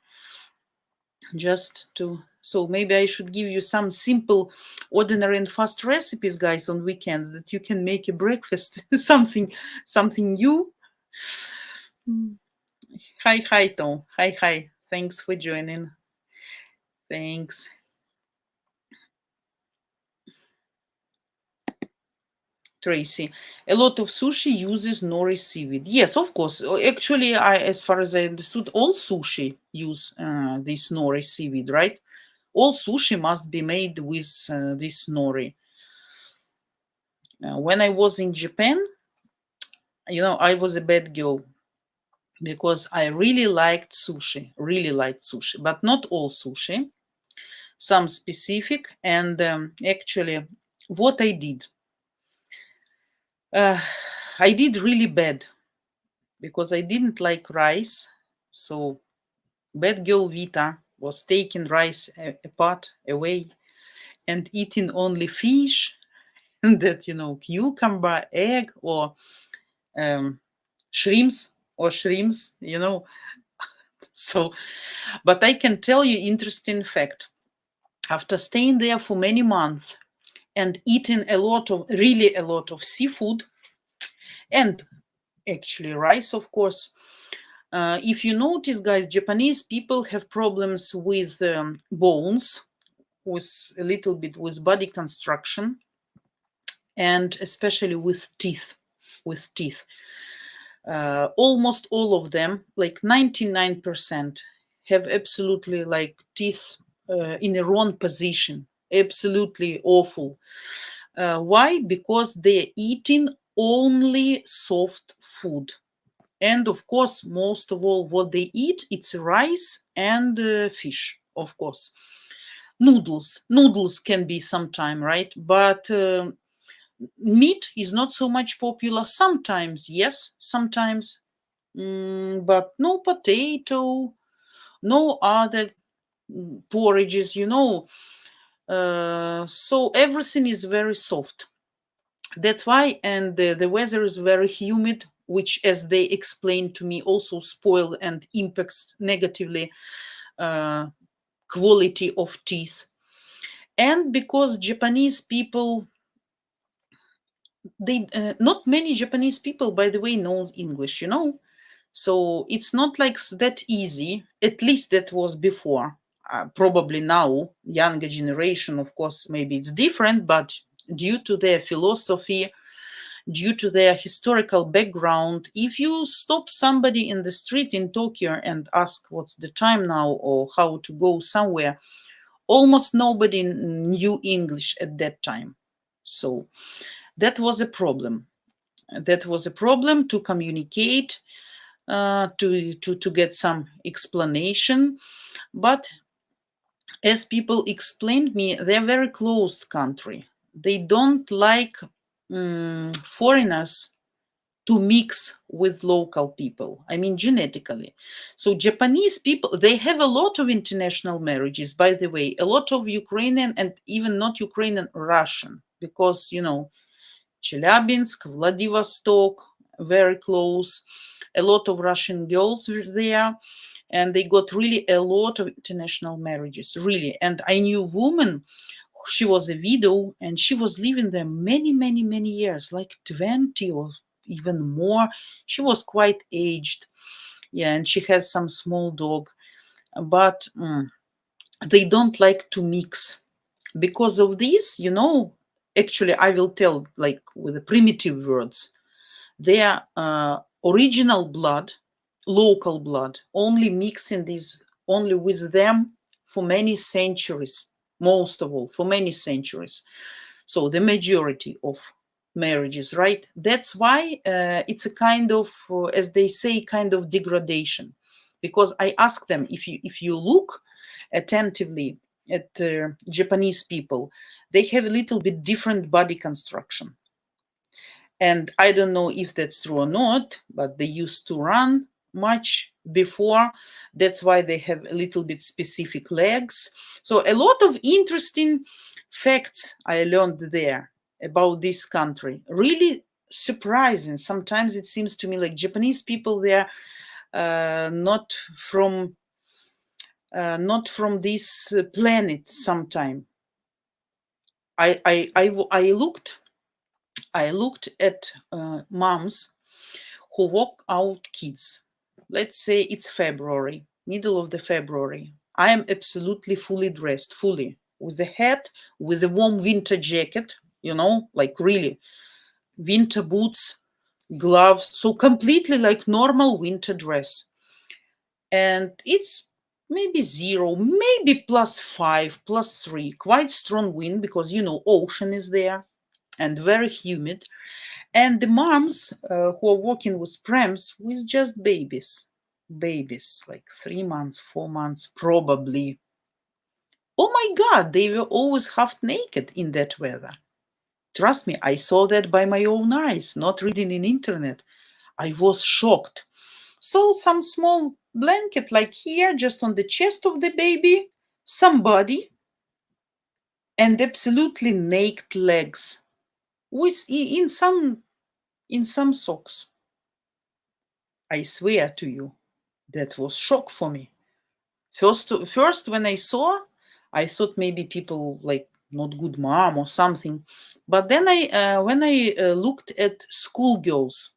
so maybe I should give you some simple, ordinary and fast recipes, guys, on weekends that you can make a breakfast, something new. Hi, Tom. Hi. Thanks for joining. Thanks. Tracy, a lot of sushi uses nori seaweed. Yes, of course. Actually, as far as I understood, all sushi use this nori seaweed, right? All sushi must be made with this nori. When I was in Japan, I was a bad girl. because I really liked sushi, but not all sushi, some specific. And actually, what I did really bad because I didn't like rice. So bad girl Vita was taking rice apart away and eating only fish and that, cucumber, egg, or shrimps, So, but I can tell you interesting fact. After staying there for many months and eating really a lot of seafood and actually rice, of course, if you notice, guys, Japanese people have problems with bones, with a little bit with body construction, and especially with teeth. Almost all of them, like 99%, have absolutely like teeth in a wrong position. Absolutely awful. Why? Because they're eating only soft food. And of course, most of all, what they eat, it's rice and fish, of course. Noodles can be sometime, right? But meat is not so much popular. Sometimes, yes, sometimes. But no potato, no other porridges, so everything is very soft. That's why, and the weather is very humid, which, as they explained to me, also spoil and impacts negatively quality of teeth. And because Japanese people, not many Japanese people, by the way, know English, So it's not like that easy. At least that was before. Probably now, younger generation, of course, maybe it's different, but due to their philosophy, due to their historical background, if you stop somebody in the street in Tokyo and ask what's the time now or how to go somewhere, almost nobody knew English at that time. So that was a problem. That was a problem to communicate, to get some explanation. But as people explained me, they're a very closed country. They don't like foreigners to mix with local people. I mean, genetically. So Japanese people, they have a lot of international marriages, by the way, a lot of Ukrainian and even not Ukrainian, Russian, because, Chelyabinsk, Vladivostok, very close. A lot of Russian girls were there, and they got really a lot of international marriages, really. And I knew a woman, she was a widow, and she was living there many, many, many years, like 20 or even more. She was quite aged. Yeah, and she has some small dog. But they don't like to mix. Because of this, actually, I will tell like with the primitive words, their original blood, local blood, only mixing this only with them for many centuries, most of all, for many centuries. So the majority of marriages, right? That's why it's a kind of, as they say, kind of degradation. Because I ask them, if you look attentively at Japanese people, they have a little bit different body construction. And I don't know if that's true or not, but they used to run much before. That's why they have a little bit specific legs. So a lot of interesting facts I learned there about this country. Really surprising. Sometimes it seems to me like Japanese people, they're not from this planet sometime. I looked at moms who walk out kids. Let's say it's February, middle of the February. I am absolutely fully dressed, with a hat, with a warm winter jacket, like really winter boots, gloves. So completely like normal winter dress. And it's maybe 0, maybe +5, +3, quite strong wind because, ocean is there and very humid. And the moms who are working with prams with just babies, like 3 months, 4 months, probably. Oh my God, they were always half naked in that weather. Trust me, I saw that by my own eyes, not reading in internet. I was shocked. So some small blanket like here, just on the chest of the baby, somebody, and absolutely naked legs with in some socks. I swear to you, that was shock for me. First when I saw, I thought maybe people like not good mom or something. But then when I looked at schoolgirls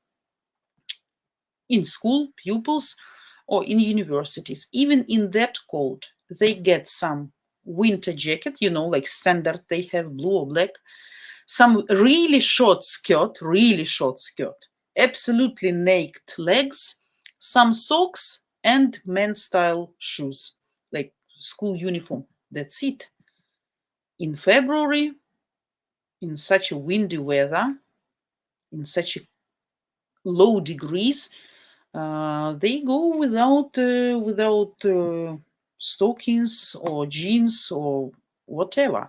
in school, pupils, or in universities, even in that cold, they get some winter jacket, like standard, they have blue or black, some really short skirt, absolutely naked legs, some socks, and men's style shoes, like school uniform. That's it. In February, in such a windy weather, in such a low degrees, they go without stockings or jeans or whatever.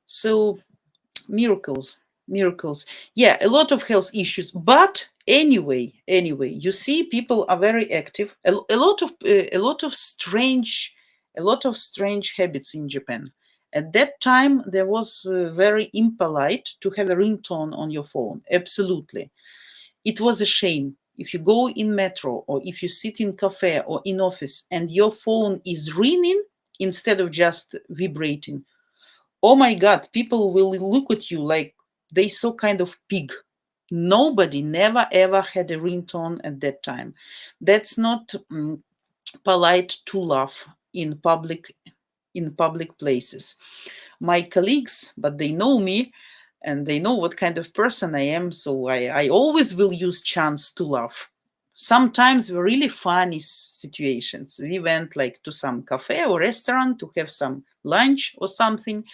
So miracles. Yeah, a lot of health issues, but anyway, you see, people are very active. A lot of strange habits in Japan. At that time, there was very impolite to have a ringtone on your phone. Absolutely. It was a shame. If you go in metro or if you sit in cafe or in office and your phone is ringing instead of just vibrating, oh my God, people will look at you like they saw kind of pig. Nobody never ever had a ringtone at that time. That's not polite to laugh in public places. My colleagues, but they know me and they know what kind of person I am, so I always will use chance to laugh. Sometimes were really funny situations. We went like to some cafe or restaurant to have some lunch or something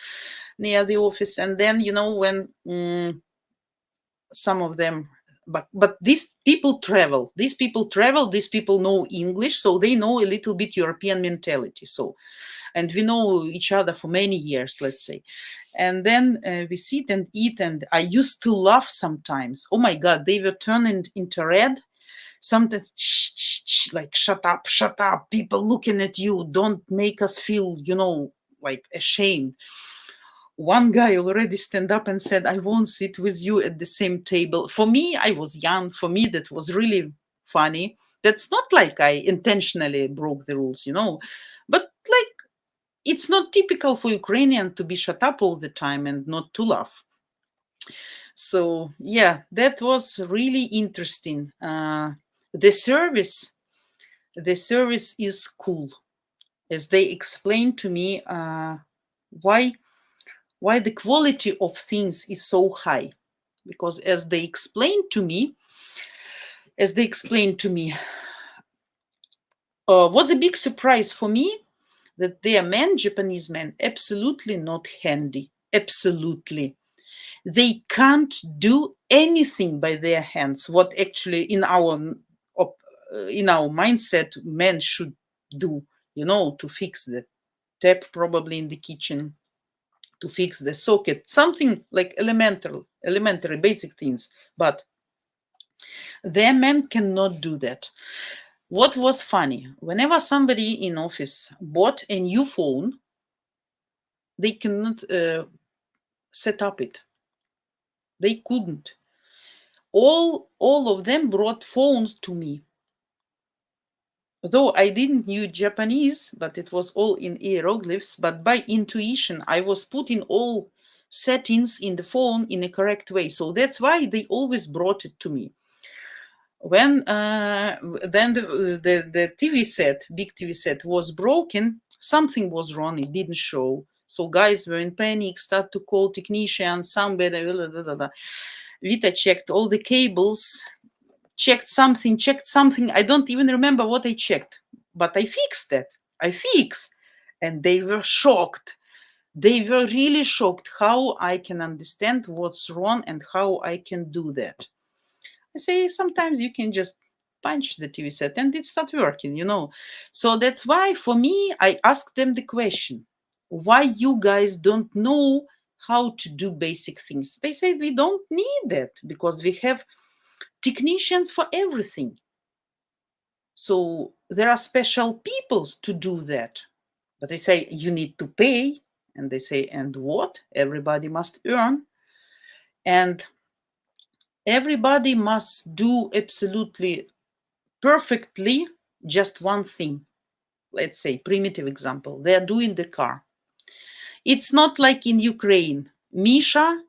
near the office, and then when some of them, but these people travel, these people know English, so they know a little bit European mentality. So, and we know each other for many years, let's say. And then we sit and eat, and I used to laugh sometimes. Oh my God, they were turning into red. Sometimes, like, shut up, people looking at you, don't make us feel, like ashamed. One guy already stand up and said, I won't sit with you at the same table. For me, I was young. For me, that was really funny. That's not like I intentionally broke the rules, but like, it's not typical for Ukrainian to be shut up all the time and not to laugh. So yeah, that was really interesting. The service is cool, as they explained to me why the quality of things is so high. Because as they explained to me, was a big surprise for me that their Japanese men, absolutely not handy. Absolutely. They can't do anything by their hands, what actually in our mindset men should do, to fix the tap probably in the kitchen, to fix the socket, something like elementary basic things. But their men cannot do that. What was funny, whenever somebody in office bought a new phone, they cannot set up it. They couldn't. All of them brought phones to me. Though I didn't knew Japanese, but it was all in hieroglyphs, but by intuition, I was putting all settings in the phone in a correct way. So that's why they always brought it to me. When then the TV set, big TV set, was broken, something was wrong, it didn't show. So guys were in panic, start to call technicians, somebody, Vita checked all the cables, checked something. I don't even remember what I checked, but I fixed that. And they were shocked. They were really shocked how I can understand what's wrong and how I can do that. I say sometimes you can just punch the TV set and it starts working, you know. So that's why for me, I asked them the question, why you guys don't know how to do basic things? They say we don't need that because we have technicians for everything. So there are special peoples to do that. But they say you need to pay. And they say, and what? Everybody must earn. And everybody must do absolutely perfectly just one thing. Let's say, primitive example, they are doing the car. It's not like in Ukraine. Misha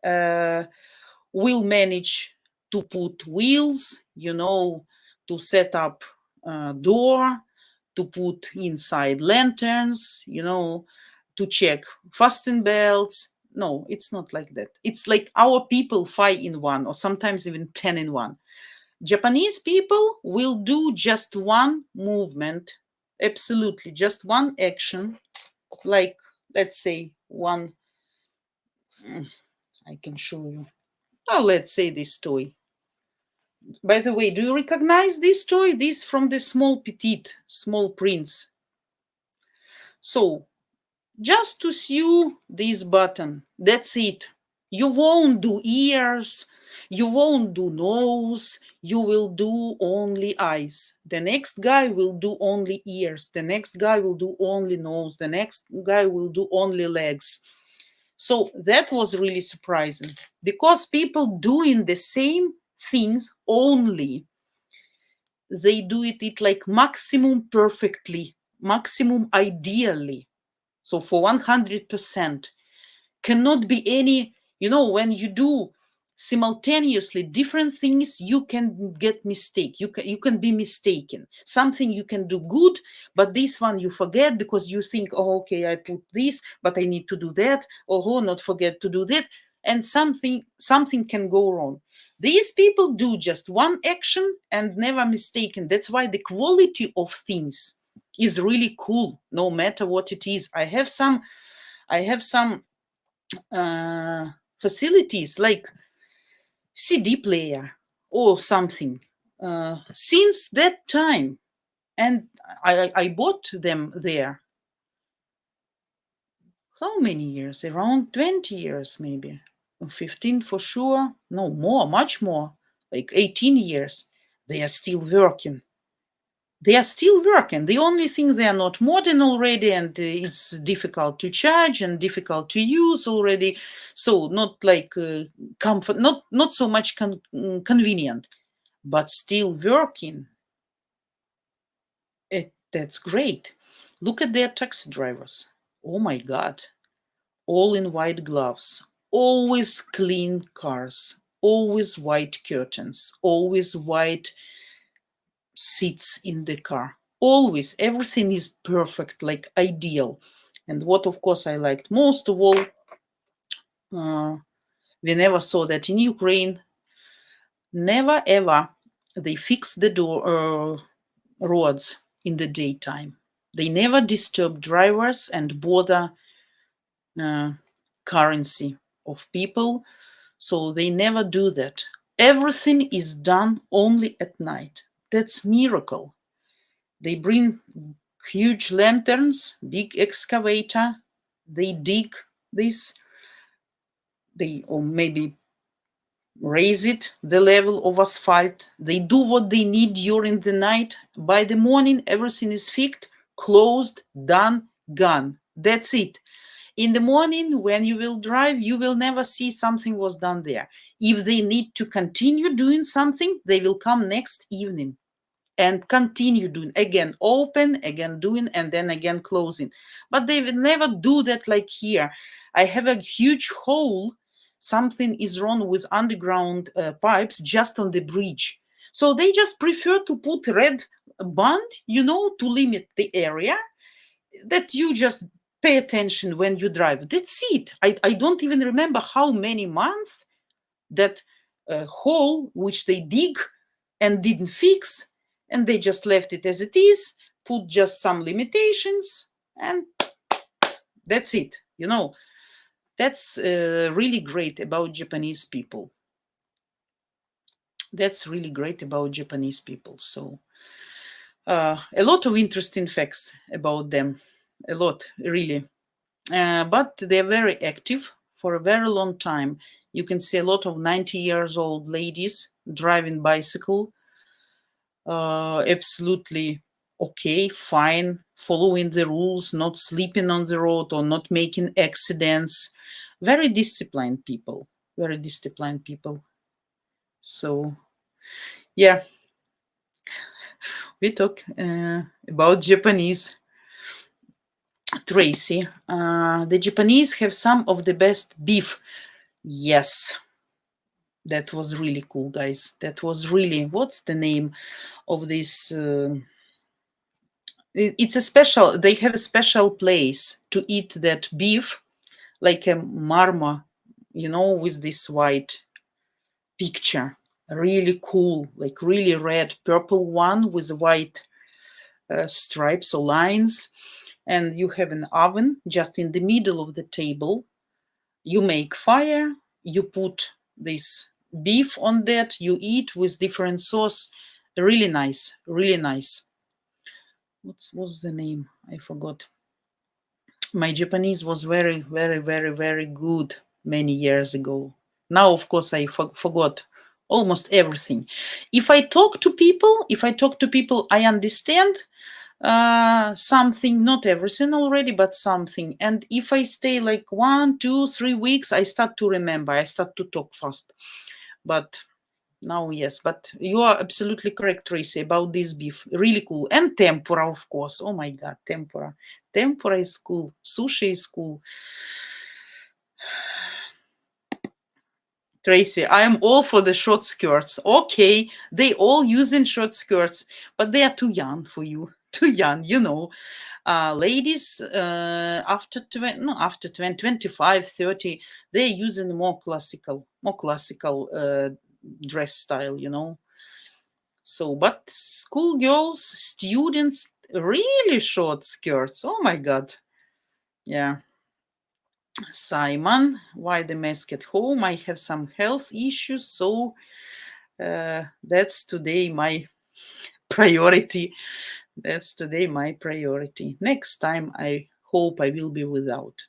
will manage to put wheels, you know, to set up door, to put inside lanterns, you know, to check fasten belts. No, it's not like that. It's like our people 5 in 1 or sometimes even 10 in 1. Japanese people will do just one movement, absolutely, just one action, like, let's say, one, I can show you. Oh, let's say this toy. By the way, do you recognize this toy? This from the Small Petite, Small Prince. So, just to sew this button, that's it. You won't do ears, you won't do nose, you will do only eyes. The next guy will do only ears, the next guy will do only nose, the next guy will do only legs. So that was really surprising because people doing the same things only, they do it like maximum perfectly, maximum ideally. So for 100%, cannot be any, you know, when you do simultaneously different things, you can get mistake. You can be mistaken. Something you can do good, but this one you forget because you think, oh, okay, I put this, but I need to do that. Oh, not forget to do that. And something can go wrong. These people do just one action and never mistaken. That's why the quality of things is really cool, no matter what it is. I have some facilities like CD player or something since that time, and I bought them there. How many years? Around 20 years, maybe, or 15 for sure. No more, much more, like 18 years. They are still working. They are still working. The only thing, they are not modern already, and it's difficult to charge and difficult to use already. So not like comfort, not so much convenient, but still working. That's great. Look at their taxi drivers. Oh my God. All in white gloves, always clean cars, always white curtains, always white seats in the car. Always, everything is perfect, like ideal. And what, of course, I liked most of all, we never saw that in Ukraine. Never ever they fix the roads in the daytime. They never disturb drivers and bother currency of people. So they never do that. Everything is done only at night. That's miracle. They bring huge lanterns, big excavator. They dig this. Or maybe raise it the level of asphalt. They do what they need during the night. By the morning, everything is fixed, closed, done, gone. That's it. In the morning, when you will drive, you will never see something was done there. If they need to continue doing something, they will come next evening and continue doing, again open, again doing, and then again closing. But they will never do that like here. I have a huge hole. Something is wrong with underground pipes just on the bridge. So they just prefer to put red band, to limit the area, that you just pay attention when you drive. That's it. I don't even remember how many months that hole which they dig and didn't fix, and they just left it as it is, put just some limitations, and That's it. That's really great about Japanese people. That's really great about Japanese people. So a lot of interesting facts about them. A lot, really. But they're very active for a very long time. You can see a lot of 90 years old ladies driving bicycle. Absolutely okay, fine, following the rules, not sleeping on the road or not making accidents. Very disciplined people. Very disciplined people. So, yeah, we talk about Japanese. Tracy, the Japanese have some of the best beef. Yes, that was really cool, guys. That was really, what's the name of this? It's a special, they have a special place to eat that beef, like a marma, with this white picture. Really cool, like really red, purple one with white stripes or lines. And you have an oven just in the middle of the table. You make fire, you put this beef on that, you eat with different sauce. Really nice, really nice. What's the name? I forgot. My Japanese was very, very, very, very good many years ago. Now, of course, I forgot almost everything. If I talk to people, I understand something, not everything already, but something. And if I stay like 1, 2, 3 weeks, I start to remember, I start to talk fast. But now, yes, but you are absolutely correct, Tracy, about this beef. Really cool. And tempura, of course. Oh my God, tempura. Tempura is cool. Sushi is cool. Tracy, I am all for the short skirts. Okay, they all using short skirts, but they are too young for you. Too young, ladies after 20, 25, 30, they're using more classical dress style, So, but schoolgirls, students, really short skirts. Oh my God. Yeah. Simon, why the mask at home? I have some health issues, so that's today my priority. That's today my priority. Next time, I hope I will be without.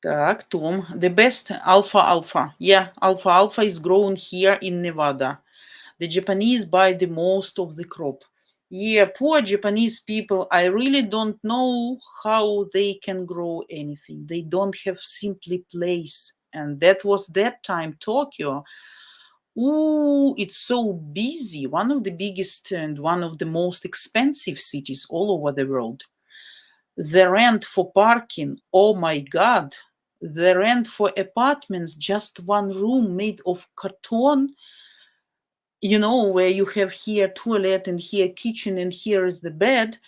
Так, Tom, the best alfalfa. Yeah, alfalfa is grown here in Nevada. The Japanese buy the most of the crop. Yeah, poor Japanese people, I really don't know how they can grow anything. They don't have simply place. And that was that time, Tokyo. Ooh, it's so busy. One of the biggest and one of the most expensive cities all over the world. The rent for parking, oh my God. The rent for apartments, just one room made of carton, where you have here toilet and here kitchen and here is the bed.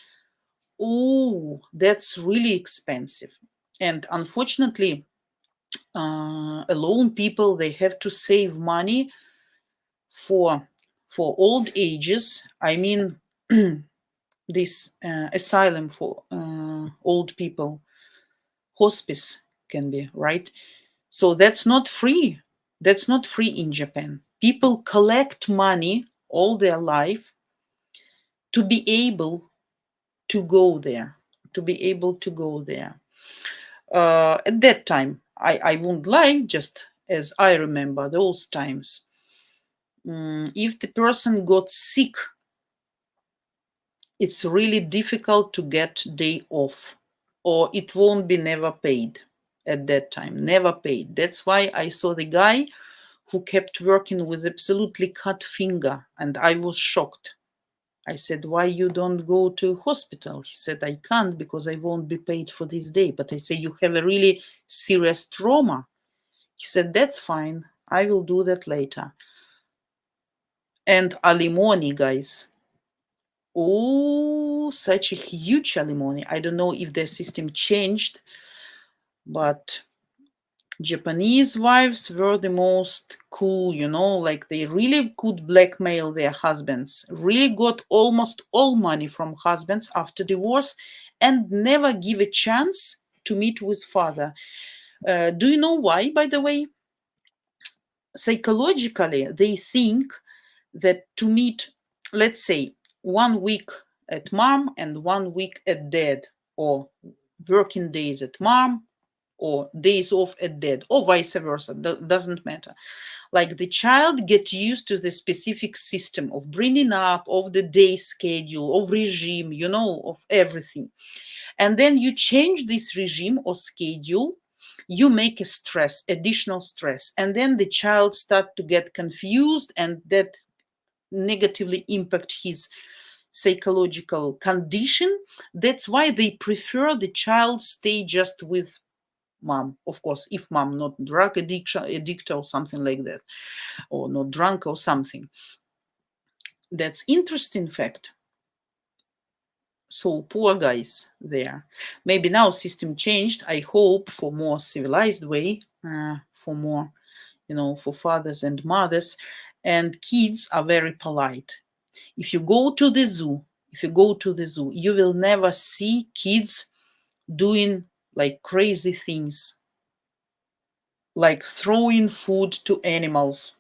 Oh, that's really expensive. And unfortunately, alone people, they have to save money for old ages. I mean, this asylum for old people, hospice can be, right? So that's not free. That's not free in Japan. People collect money all their life to be able to go there, At that time, I won't lie, just as I remember those times. If the person got sick, it's really difficult to get day off, or it won't be never paid at that time, never paid. That's why I saw the guy who kept working with absolutely cut finger, and I was shocked. I said, why you don't go to hospital? He said, I can't because I won't be paid for this day. But I say, you have a really serious trauma. He said, that's fine. I will do that later. And alimony, guys. Oh, such a huge alimony. I don't know if their system changed, but Japanese wives were the most cool, like they really could blackmail their husbands, really got almost all money from husbands after divorce, and never give a chance to meet with father. Do you know why, by the way? Psychologically, they think that to meet, let's say, 1 week at mom and 1 week at dad, or working days at mom or days off at dad, or vice versa, doesn't matter. Like the child get used to the specific system of bringing up, of the day schedule, of regime, of everything. And then you change this regime or schedule, you make a stress, additional stress, and then the child start to get confused, and that negatively impact his psychological condition. That's why they prefer the child stay just with mom, of course, if mom not drug addict or something like that, or not drunk or something. That's interesting fact. So poor guys there. Maybe now system changed, I hope, for more civilized way, for more, for fathers and mothers, and kids are very polite. If you go to the zoo, you will never see kids doing like crazy things, like throwing food to animals,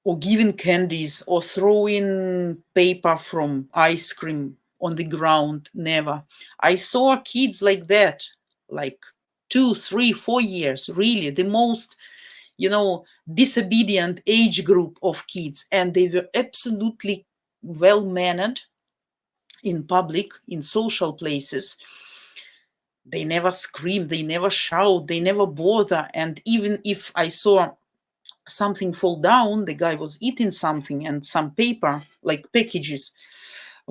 or giving candies, or throwing paper from ice cream on the ground. Never. I saw kids like that, like 2, 3, 4 years, really the most, disobedient age group of kids, and they were absolutely well mannered in public, in social places. They never scream, they never shout, they never bother. And even if I saw something fall down, the guy was eating something, and some paper, like packages,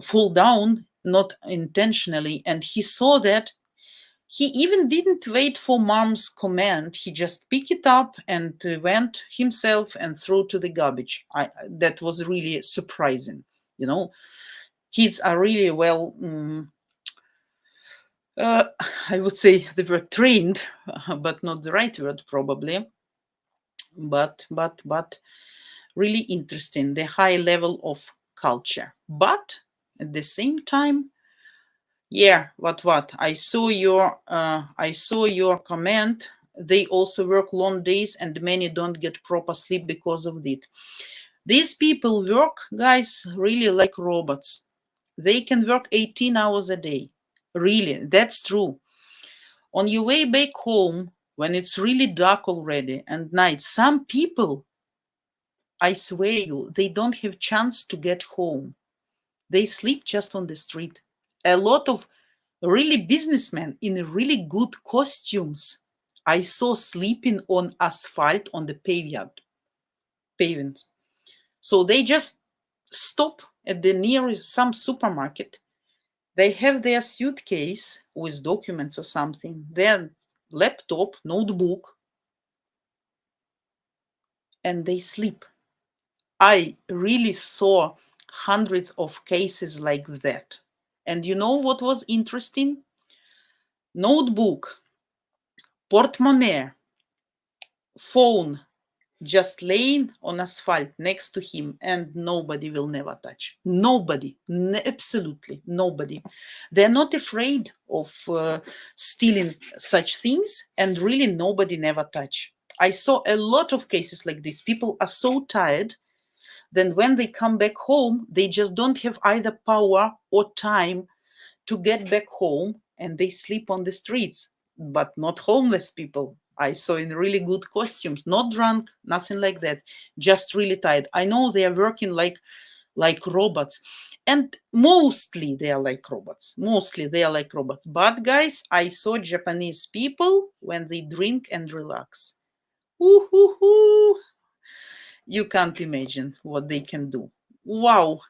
fall down, not intentionally, and he saw that, he even didn't wait for mom's command. He just picked it up and went himself and threw to the garbage. That was really surprising. Kids are really well, I would say they were trained, but not the right word probably. But really interesting, the high level of culture. But at the same time, what I saw your comment. They also work long days, and many don't get proper sleep because of it. These people work, guys, really like robots. They can work 18 hours a day. Really, that's true. On your way back home, when it's really dark already and night, some people, I swear you, they don't have chance to get home. They sleep just on the street. A lot of really businessmen in really good costumes I saw sleeping on asphalt on the pavement. So they just stop at the nearest some supermarket. They have their suitcase with documents or something, their laptop, notebook, and they sleep. I really saw hundreds of cases like that. And you know what was interesting? Notebook, portemonnaie, phone, just laying on asphalt next to him, and nobody will never touch. Nobody, absolutely nobody. They're not afraid of stealing such things, and really nobody never touch. I saw a lot of cases like this. People are so tired, then when they come back home, they just don't have either power or time to get back home, and they sleep on the streets. But not homeless people. I saw in really good costumes, not drunk, nothing like that, just really tired. I know they are working like robots, and mostly they are like robots. But guys, I saw Japanese people when they drink and relax. Woo-hoo-hoo. You can't imagine what they can do. Wow,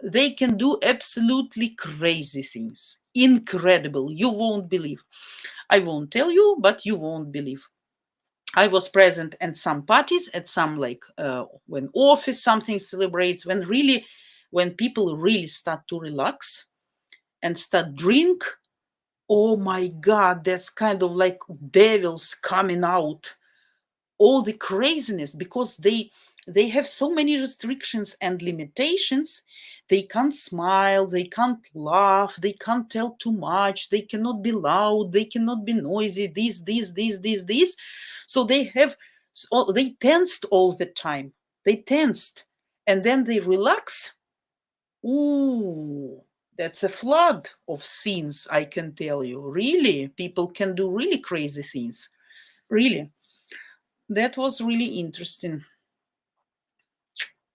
they can do absolutely crazy things. Incredible. You won't believe. I won't tell you, but you won't believe. I was present at some parties, at some when office something celebrates, when people really start to relax and start drink. Oh my God, that's kind of like devils coming out. All the craziness, because they they have so many restrictions and limitations. They can't smile, they can't laugh, they can't tell too much, they cannot be loud, they cannot be noisy, this. So they tensed all the time. They tensed. And then they relax. Ooh, that's a flood of sins, I can tell you. Really, people can do really crazy things. Really. That was really interesting.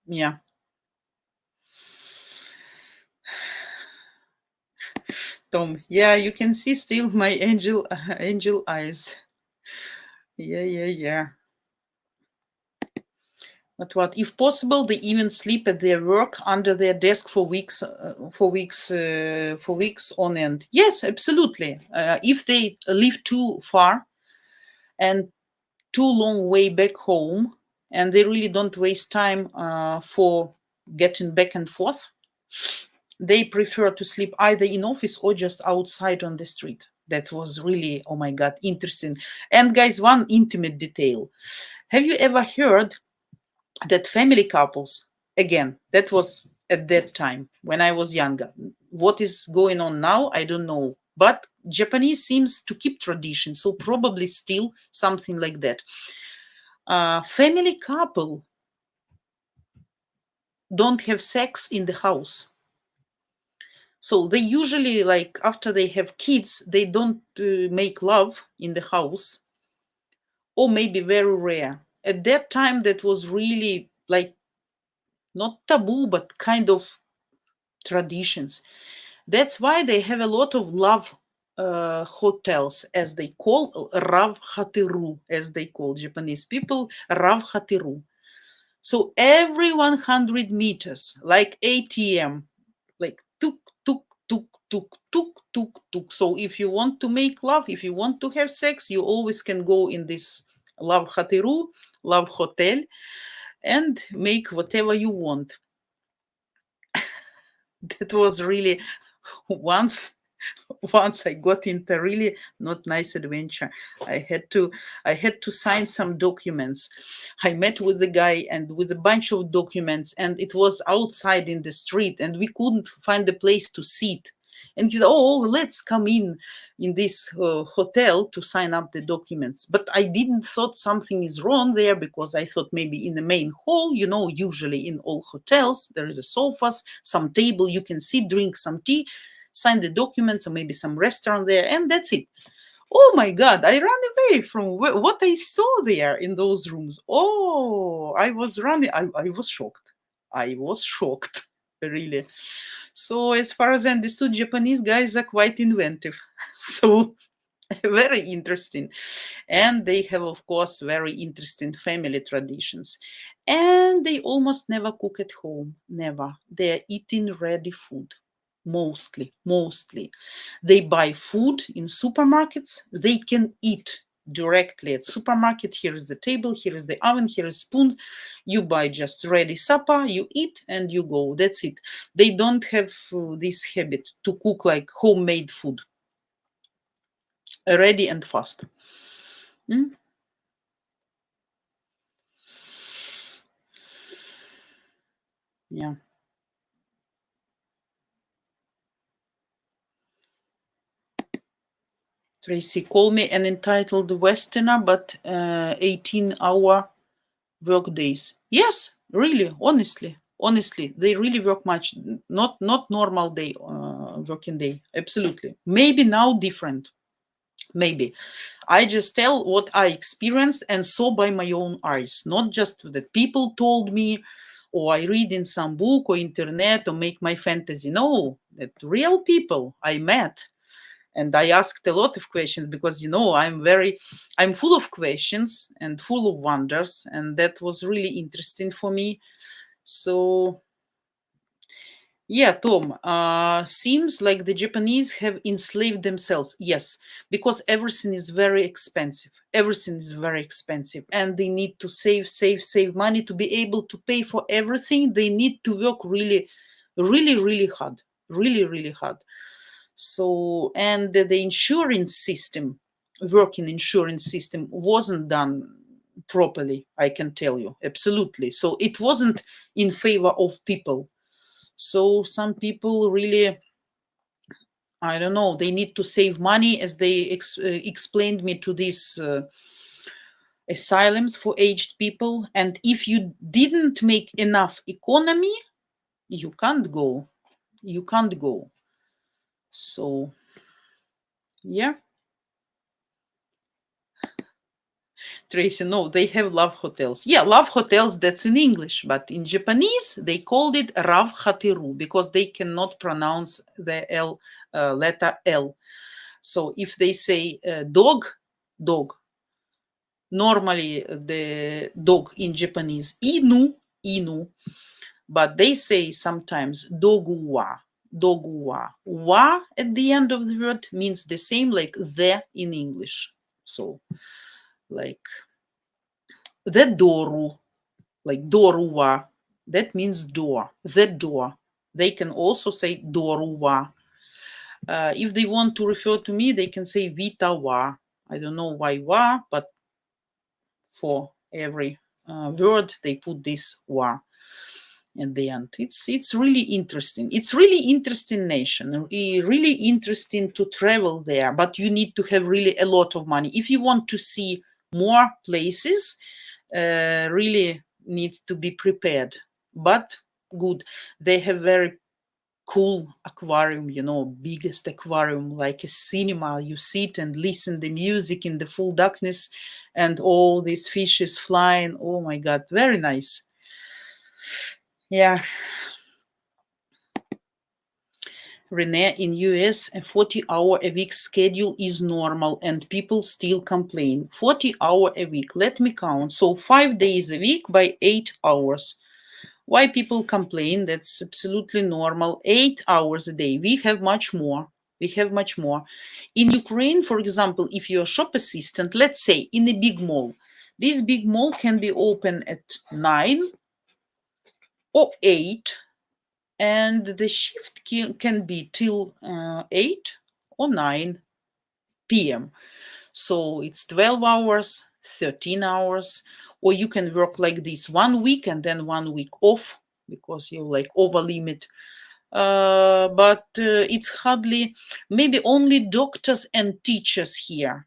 Yeah. Tom, yeah, you can see still my angel eyes. Yeah. But what if possible, they even sleep at their work under their desk for weeks on end. Yes, absolutely. If they live too far and too long way back home, and they really don't waste time for getting back and forth, they prefer to sleep either in office or just outside on the street. That was really, oh my God, interesting. And guys, one intimate detail. Have you ever heard that family couples, again, that was at that time when I was younger. What is going on now, I don't know. But Japanese seems to keep tradition, so probably still something like that. Family couple don't have sex in the house. So they usually, like after they have kids, they don't make love in the house, or maybe very rare. At that time, that was really like not taboo, but kind of traditions. That's why they have a lot of love hotels, as they call Rav Hatiru, as they call Japanese people, Rav Hatiru. So every 100 meters, like ATM, like tuk, tuk, tuk, tuk, tuk, tuk, tuk. So if you want to make love, if you want to have sex, you always can go in this Love Hatiru, Love Hotel, and make whatever you want. That was really once I got into a really not nice adventure. I had to sign some documents. I met with the guy and with a bunch of documents, and it was outside in the street, and we couldn't find a place to sit. And he said, "Oh, let's come in this hotel to sign up the documents." But I didn't thought something is wrong there, because I thought maybe in the main hall, usually in all hotels, there is a sofas, some table, you can sit, drink some tea, sign the documents, or maybe some restaurant there, and that's it. Oh my God, I ran away from what I saw there in those rooms. Oh, I was running. I was shocked. Really. So as far as I understood, Japanese guys are quite inventive. So very interesting. And they have, of course, very interesting family traditions. And they almost never cook at home. Never. They're eating ready food. Mostly. They buy food in supermarkets. They can eat directly at supermarket. Here is the table, here is the oven, here is spoons. You buy just ready supper, you eat and you go. That's it. They don't have this habit to cook like homemade food, ready and fast. Yeah. Tracy, call me an entitled Westerner, but 18-hour work days. Yes, really, honestly, they really work much. Not normal day, working day. Absolutely. Maybe now different. Maybe. I just tell what I experienced and saw by my own eyes, not just that people told me, or I read in some book or internet or make my fantasy. No, that real people I met. And I asked a lot of questions because, I'm full of questions and full of wonders. And that was really interesting for me. So, yeah, Tom, seems like the Japanese have enslaved themselves. Yes, because everything is very expensive. And they need to save money to be able to pay for everything. They need to work really, really, really hard. Really hard. So, and the working insurance system wasn't done properly, I can tell you, absolutely. So it wasn't in favor of people. So some people really, I don't know, they need to save money, as they explained me, to these asylums for aged people. And if you didn't make enough economy, you can't go. You can't go. So, yeah. Tracy, no, they have love hotels. Yeah, love hotels, that's in English, but in Japanese, they called it Rav Hateru because they cannot pronounce the L, letter L. So if they say dog, dog, normally the dog in Japanese, inu, inu, but they say sometimes doguwa, doguwa. Wa at the end of the word means the same like the in English. So, like the doru, like doruwa, that means door, the door. They can also say doruwa. If they want to refer to me, they can say vitawa. I don't know why wa, but for every word they put this wa at the end. It's really interesting. It's really interesting nation. Really interesting to travel there, but you need to have really a lot of money if you want to see more places. Really need to be prepared, but good. They have very cool aquarium, you know, biggest aquarium, like a cinema. You sit and listen the music in the full darkness and all these fishes flying. Oh my god, very nice. Yeah. Renee, in US, a 40-hour-a-week schedule is normal and people still complain. 40-hour a week, let me count. So 5 days a week by 8 hours. Why people complain? That's absolutely normal. 8 hours a day. We have much more. We have much more. In Ukraine, for example, if you're a shop assistant, let's say in a big mall, this big mall can be open at 9 or 8, and the shift can be till 8 or 9 p.m. So it's 12 hours, 13 hours, or you can work like this 1 week and then 1 week off because you like over limit. But it's hardly, maybe only doctors and teachers here.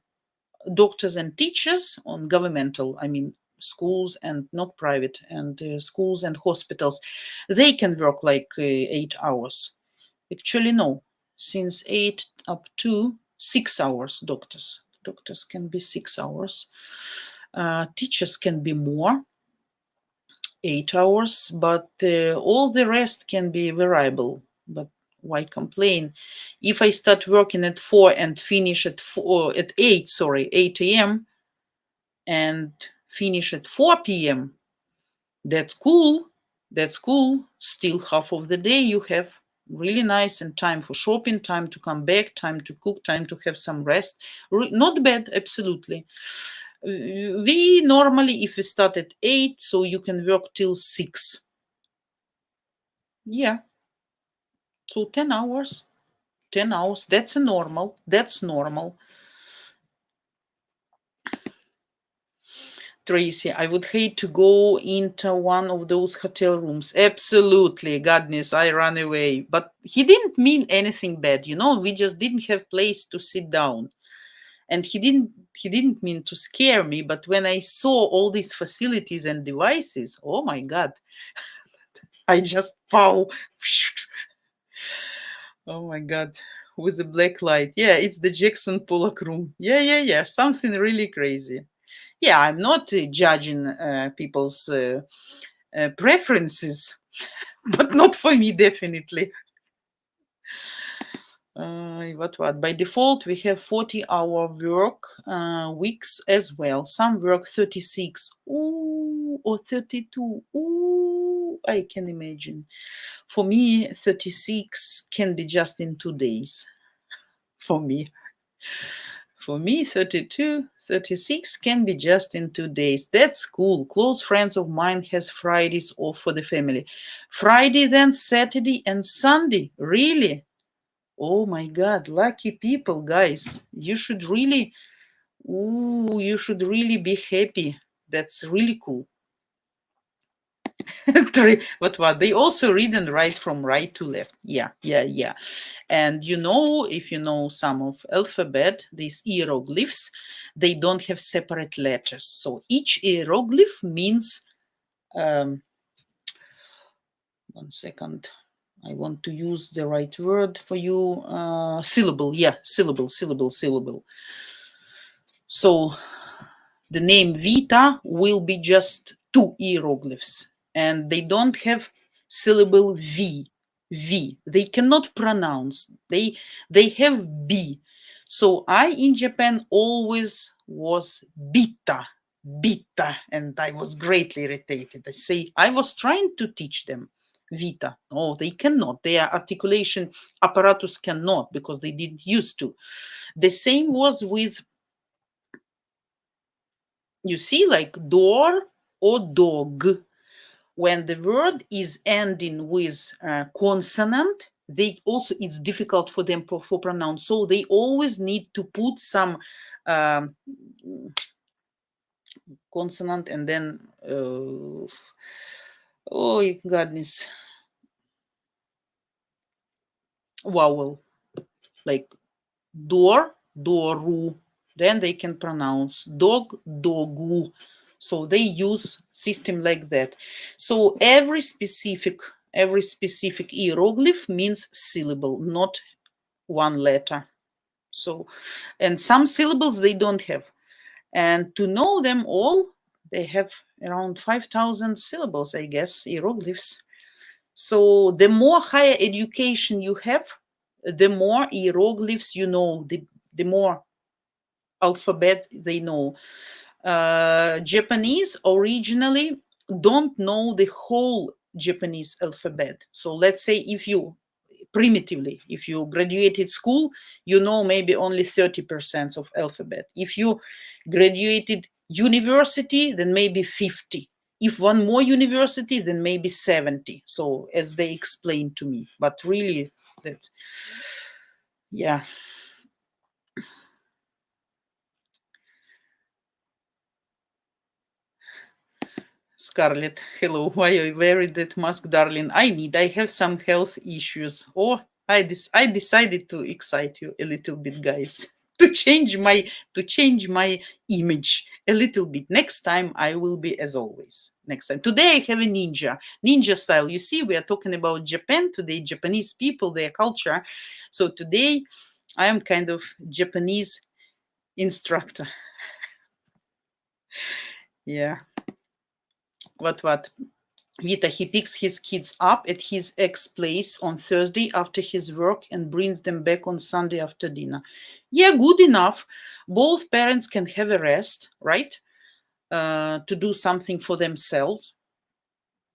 Doctors and teachers on governmental, I mean, schools and not private, and schools and hospitals, they can work like 8 hours. Actually, no, since 8 up to 6 hours, doctors can be 6 hours. Teachers can be more, 8 hours, but all the rest can be variable. But why complain? If I start working at 4 and finish at 8 a.m. and finish at 4 p.m., that's cool. That's cool. Still half of the day you have really nice, and time for shopping, time to come back, time to cook, time to have some rest. Not bad, absolutely. We normally, if we start at 8, so you can work till 6. Yeah. So 10 hours. 10 hours. That's a normal. That's normal. Tracy, I would hate to go into one of those hotel rooms. Absolutely, goodness, I ran away. But he didn't mean anything bad, you know. We just didn't have place to sit down. And he didn't mean to scare me, but when I saw all these facilities and devices, oh my god, I just pow. Oh my god, with the black light. Yeah, it's the Jackson Pollock room. Yeah, something really crazy. Yeah, I'm not judging people's preferences, but not for me, definitely. What? By default, we have 40-hour work weeks as well. Some work 36, ooh, or 32. Ooh, I can imagine. For me, 36 can be just in 2 days. For me, 32, 36 can be just in 2 days. That's cool. Close friends of mine has Fridays off for the family. Friday, then Saturday and Sunday. Really? Oh my god, lucky people, guys. You should really be happy That's really cool. What? They also read and write from right to left. Yeah. And if you know some of alphabet, these hieroglyphs, they don't have separate letters. So each hieroglyph means, one second, I want to use the right word for you. Syllable. Yeah, syllable. So the name Vita will be just 2 hieroglyphs, and they don't have syllable V. They cannot pronounce. They have B. So I in Japan always was Bita, and I was greatly irritated. I was trying to teach them Vita. No, they cannot. Their articulation apparatus cannot, because they didn't used to. The same was with, you see, like door or dog. When the word is ending with consonant, it's difficult for them for pronounce. So they always need to put some consonant and then oh goodness, vowel, like door, doru. Then they can pronounce dog, dogu. So they use system like that. So every specific hieroglyph means syllable, not one letter. So, and some syllables they don't have. And to know them all, they have around 5,000 syllables, I guess, hieroglyphs. So the more higher education you have, the more hieroglyphs you know, the more alphabet they know. Japanese originally don't know the whole Japanese alphabet. So let's say if you graduated school, you know maybe only 30% of alphabet. If you graduated university, then maybe 50. If one more university, then maybe 70. So as they explained to me, but really that, yeah. Scarlett, hello. Why are you wearing that mask, darling? I have some health issues. Oh, I decided to excite you a little bit, guys. to change my image a little bit. Next time I will be as always. Next time. Today I have a ninja style. You see, we are talking about Japan today, Japanese people, their culture. So today I am kind of Japanese instructor. Yeah. What? Vita, he picks his kids up at his ex-place on Thursday after his work and brings them back on Sunday after dinner. Yeah, good enough. Both parents can have a rest, right? To do something for themselves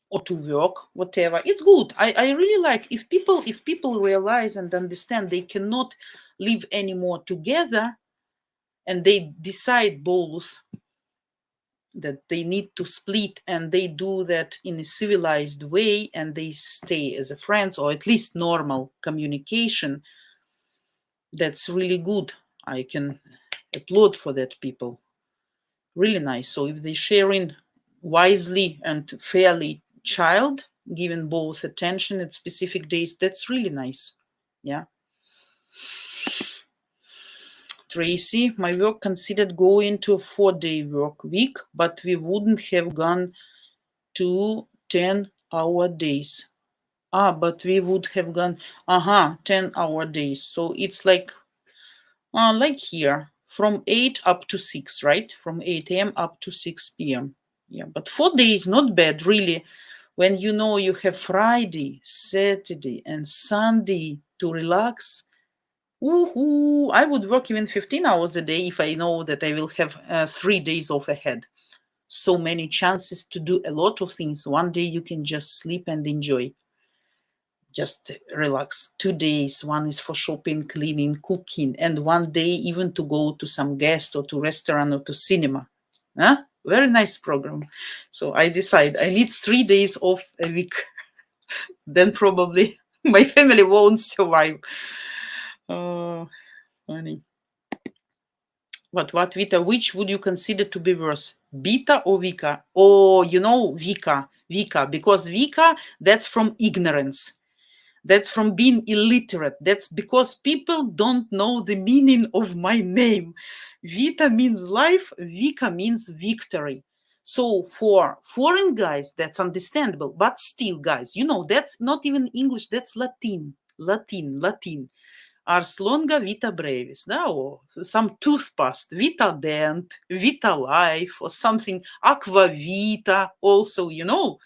or to work, whatever. It's good. I really like if people realize and understand they cannot live anymore together, and they decide both that they need to split, and they do that in a civilized way, and they stay as a friends, or at least normal communication. That's really good. I can applaud for that, people. Really nice. So if they sharing wisely and fairly child, given both attention at specific days, that's really nice. Yeah. Tracy, my work considered going to a 4-day work week, but we wouldn't have gone to 10-hour days. But we would have gone 10-hour days. So it's like here, from 8 up to 6, right? From 8 a.m. up to 6 p.m. Yeah, but 4 days, not bad, really. When you know you have Friday, Saturday, and Sunday to relax. Woohoo! I would work even 15 hours a day if I know that I will have 3 days off ahead. So many chances to do a lot of things. One day you can just sleep and enjoy. Just relax. 2 days. One is for shopping, cleaning, cooking, and one day even to go to some guest or to restaurant or to cinema. Very nice program. So I decide I need 3 days off a week. Then probably my family won't survive. Oh, funny. What, Vita? Which would you consider to be worse, Beta or Vika? Oh, you know, Vika, because Vika, that's from ignorance. That's from being illiterate. That's because people don't know the meaning of my name. Vita means life, Vika means victory. So for foreign guys, that's understandable. But still, guys, you know, that's not even English, that's Latin. Ars longa vita brevis, да, or some toothpaste, Vita Dent, Vita Life, or something, Aqua Vita also, you know.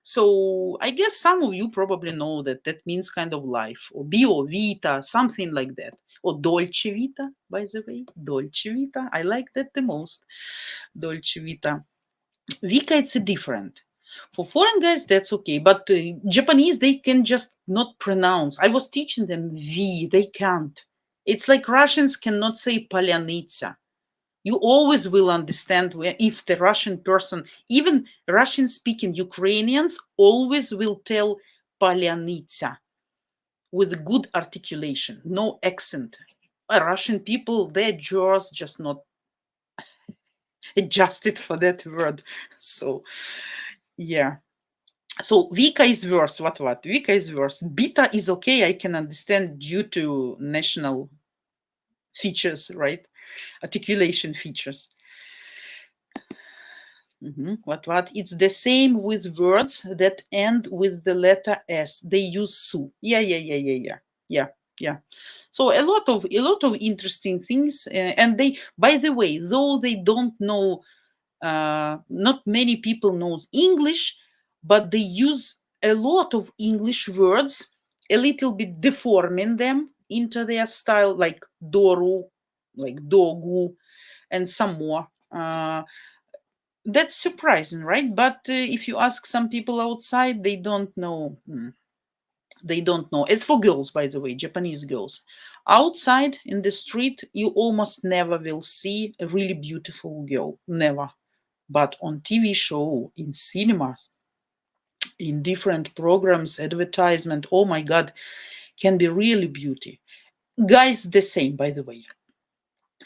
So I guess some of you probably know that that means kind of life, or Bio Vita, something like that. Or Dolce Vita, by the way, Dolce Vita, I like that the most, Dolce Vita. Vika, it's a different. For foreign guys, that's okay. But Japanese, they can just not pronounce. I was teaching them V, they can't. It's like Russians cannot say Polyanitsa. You always will understand where, if the Russian person, even Russian speaking Ukrainians, always will tell Polyanitsa with good articulation, no accent. Russian people, their jaws just not adjusted for that word. So, yeah. So Vika is worse. What? Vika is worse. Beta is okay. I can understand due to national features, right? Articulation features. What? It's the same with words that end with the letter S. They use su. Yeah. So a lot of interesting things. And they, by the way, though they don't know, not many people knows English, but they use a lot of English words, a little bit deforming them into their style, like doru, like dogu, and some more. That's surprising, right? But if you ask some people outside, they don't know. They don't know. As for girls, by the way, Japanese girls, outside in the street, you almost never will see a really beautiful girl. Never. But on TV show, in cinemas, in different programs, advertisement, oh my God, can be really beauty. Guys, the same, by the way.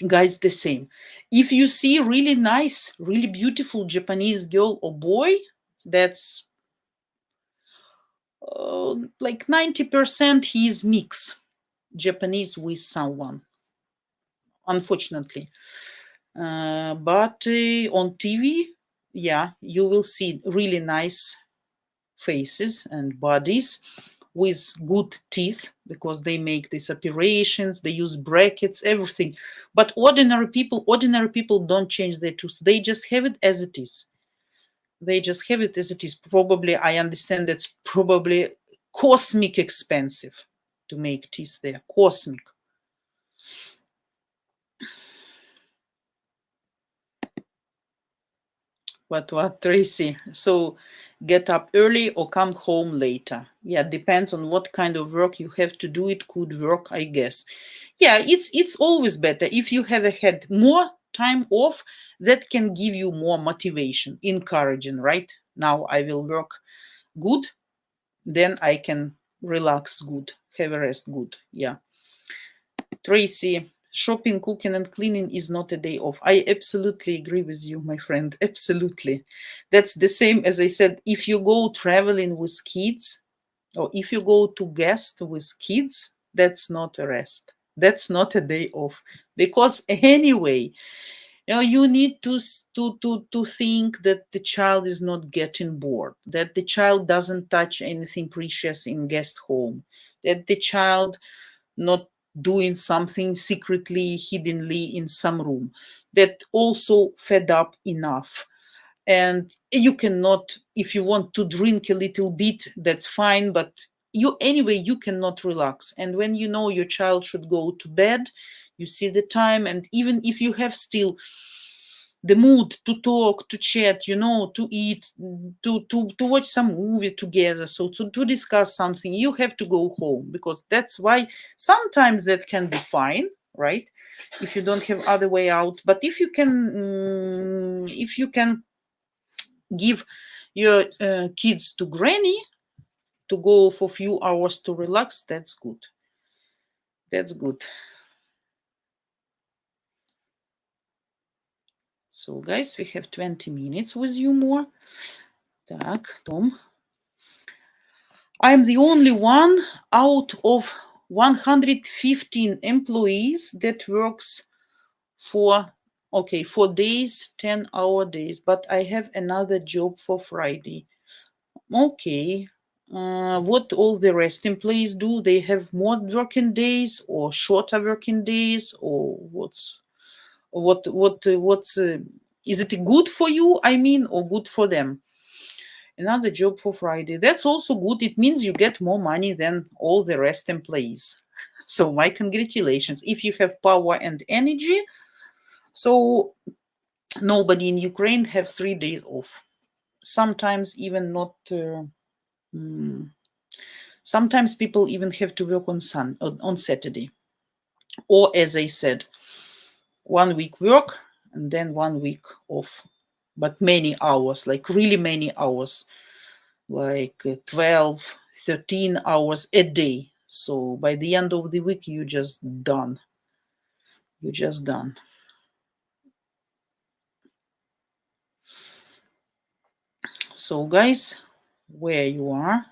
Guys, the same. If you see really nice, really beautiful Japanese girl or boy, that's like 90% he is mix Japanese with someone, unfortunately. But on TV, yeah, you will see really nice faces and bodies with good teeth, because they make these operations, they use brackets, everything. But ordinary people don't change their tooth. They just have it as it is. Probably, I understand that's probably cosmic expensive to make teeth there. Cosmic. What, Tracy? So get up early or come home later. Yeah, depends on what kind of work you have to do. It could work, I guess. Yeah, it's always better if you have had more time off. That can give you more motivation, encouraging, right? Now I will work good, then I can relax good, have a rest good. Yeah. Tracy, shopping, cooking, and cleaning is not a day off. I absolutely agree with you, my friend. Absolutely. That's the same as I said. If you go traveling with kids, or if you go to guest with kids, that's not a rest. That's not a day off. Because anyway, you need to think that the child is not getting bored, that the child doesn't touch anything precious in guest home, that the child not doing something secretly, hiddenly in some room, that also fed up enough. And you cannot, if you want to drink a little bit, that's fine, but you cannot relax. And when you know your child should go to bed, you see the time, and even if you have still the mood to talk, to chat, to eat, to watch some movie together, so to discuss something, you have to go home, because that's why sometimes that can be fine, right? If you don't have other way out. But if you can give your kids to granny to go for a few hours to relax, that's good. That's good. So, guys, we have 20 minutes with you more. Так, Tom. I'm the only one out of 115 employees that works for 4 days, 10-hour days, but I have another job for Friday. Okay. What all the rest employees do? They have more working days or shorter working days, or what's is it good for you, I mean, or good for them? Another job for Friday. That's also good. It means you get more money than all the rest employees. So my congratulations. If you have power and energy, so nobody in Ukraine have 3 days off. Sometimes even not. Sometimes people even have to work on Saturday, or as I said, 1 week work and then 1 week off, but many hours, like really many hours, like 12, 13 hours a day. So by the end of the week, you're just done. You're just done. So guys, where you are?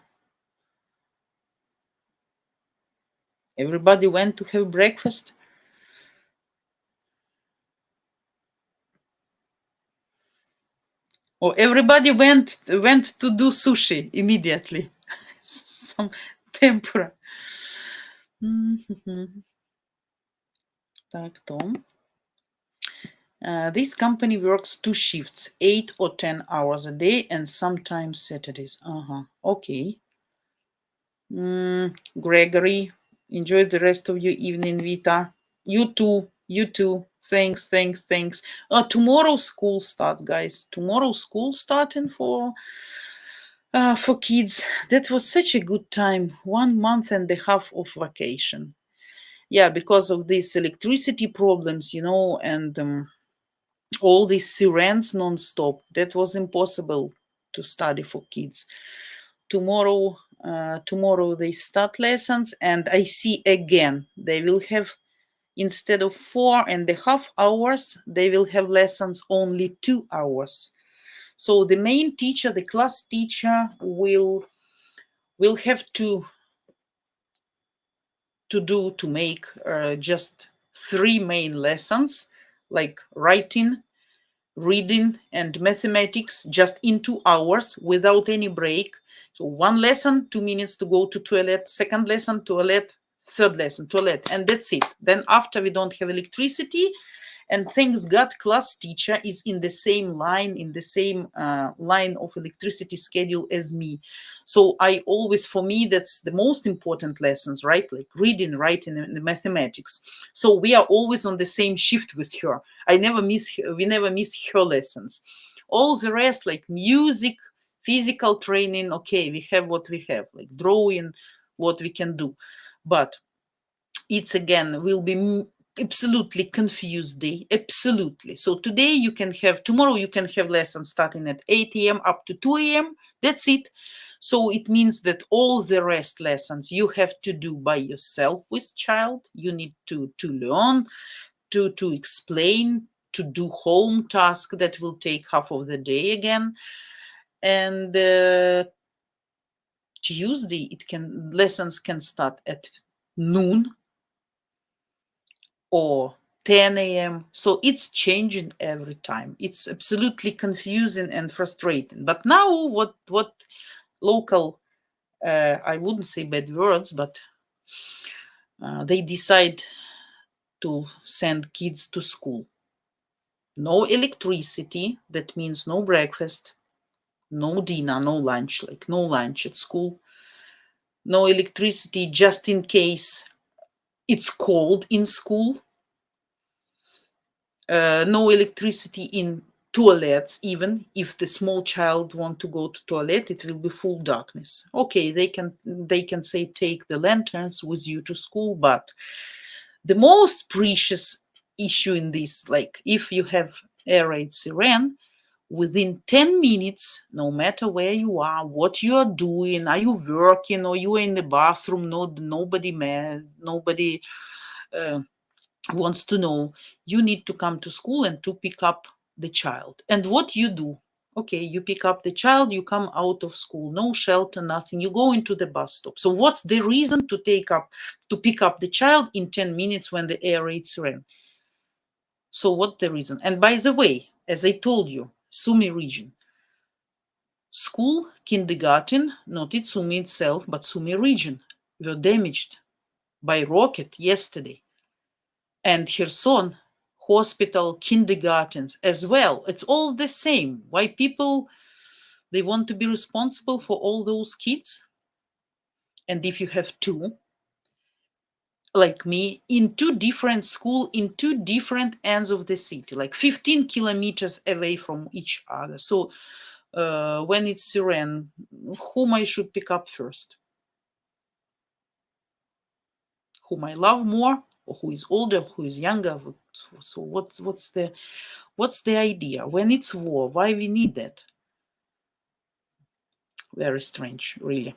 Everybody went to have breakfast? Or everybody went to do sushi immediately? Some tempura. Так, Tom. This company works 2 shifts, 8 or 10 hours a day, and sometimes Saturdays. Okay. Gregory, enjoy the rest of your evening, Vita. You too. Thanks. Tomorrow school start, guys. Tomorrow school starting for kids. That was such a good time. 1 month and a half of vacation. Yeah, because of these electricity problems, and all these sirens non-stop. That was impossible to study for kids. Tomorrow they start lessons, and I see again they will have, instead of 4.5 hours, they will have lessons only 2 hours. So the main teacher, the class teacher, will have to make just 3 main lessons, like writing, reading, and mathematics, just in 2 hours without any break. So 1 lesson, 2 minutes to go to toilet, second lesson, toilet, third lesson, toilet, and that's it. Then after, we don't have electricity, and thanks God, class teacher is in the same line, line of electricity schedule as me. So for me, that's the most important lessons, right? Like reading, writing, and mathematics. So we are always on the same shift with her. We never miss her lessons. All the rest, like music, physical training, okay, we have what we have, like drawing, what we can do. But it's again will be absolutely confused day, absolutely. So tomorrow you can have lessons starting at 8 a.m. up to 2 a.m. That's it. So it means that all the rest lessons you have to do by yourself with child. You need to learn, to explain, to do home task that will take half of the day again. And Tuesday lessons can start at noon or 10 a.m. So it's changing every time. It's absolutely confusing and frustrating. But now what local, I wouldn't say bad words, but they decide to send kids to school. No electricity, that means no breakfast, no dinner, no lunch, like no lunch at school. No electricity just in case it's cold in school. No electricity in toilets. Even if the small child want to go to toilet, it will be full darkness. Okay, they can say take the lanterns with you to school, but the most precious issue in this, like if you have air raid siren, within 10 minutes, no matter where you are, what you are doing, are you working or you are in the bathroom, nobody wants to know, you need to come to school and to pick up the child. And what you do? Okay, you pick up the child, you come out of school, no shelter, nothing. You go into the bus stop. So what's the reason to pick up the child in 10 minutes when the air raids ran? So what's the reason? And by the way, as I told you, Sumy region, school, kindergarten, not in Sumy itself, but Sumy region, were damaged by rocket yesterday. And Kherson, hospital, kindergartens as well. It's all the same. Why people, they want to be responsible for all those kids? And if you have two, like me, in two different schools, in two different ends of the city, like 15 kilometers away from each other. So when it's Syrian, whom I should pick up first? Whom I love more, or who is older, who is younger? So what's the idea? When it's war, why we need that? Very strange, really.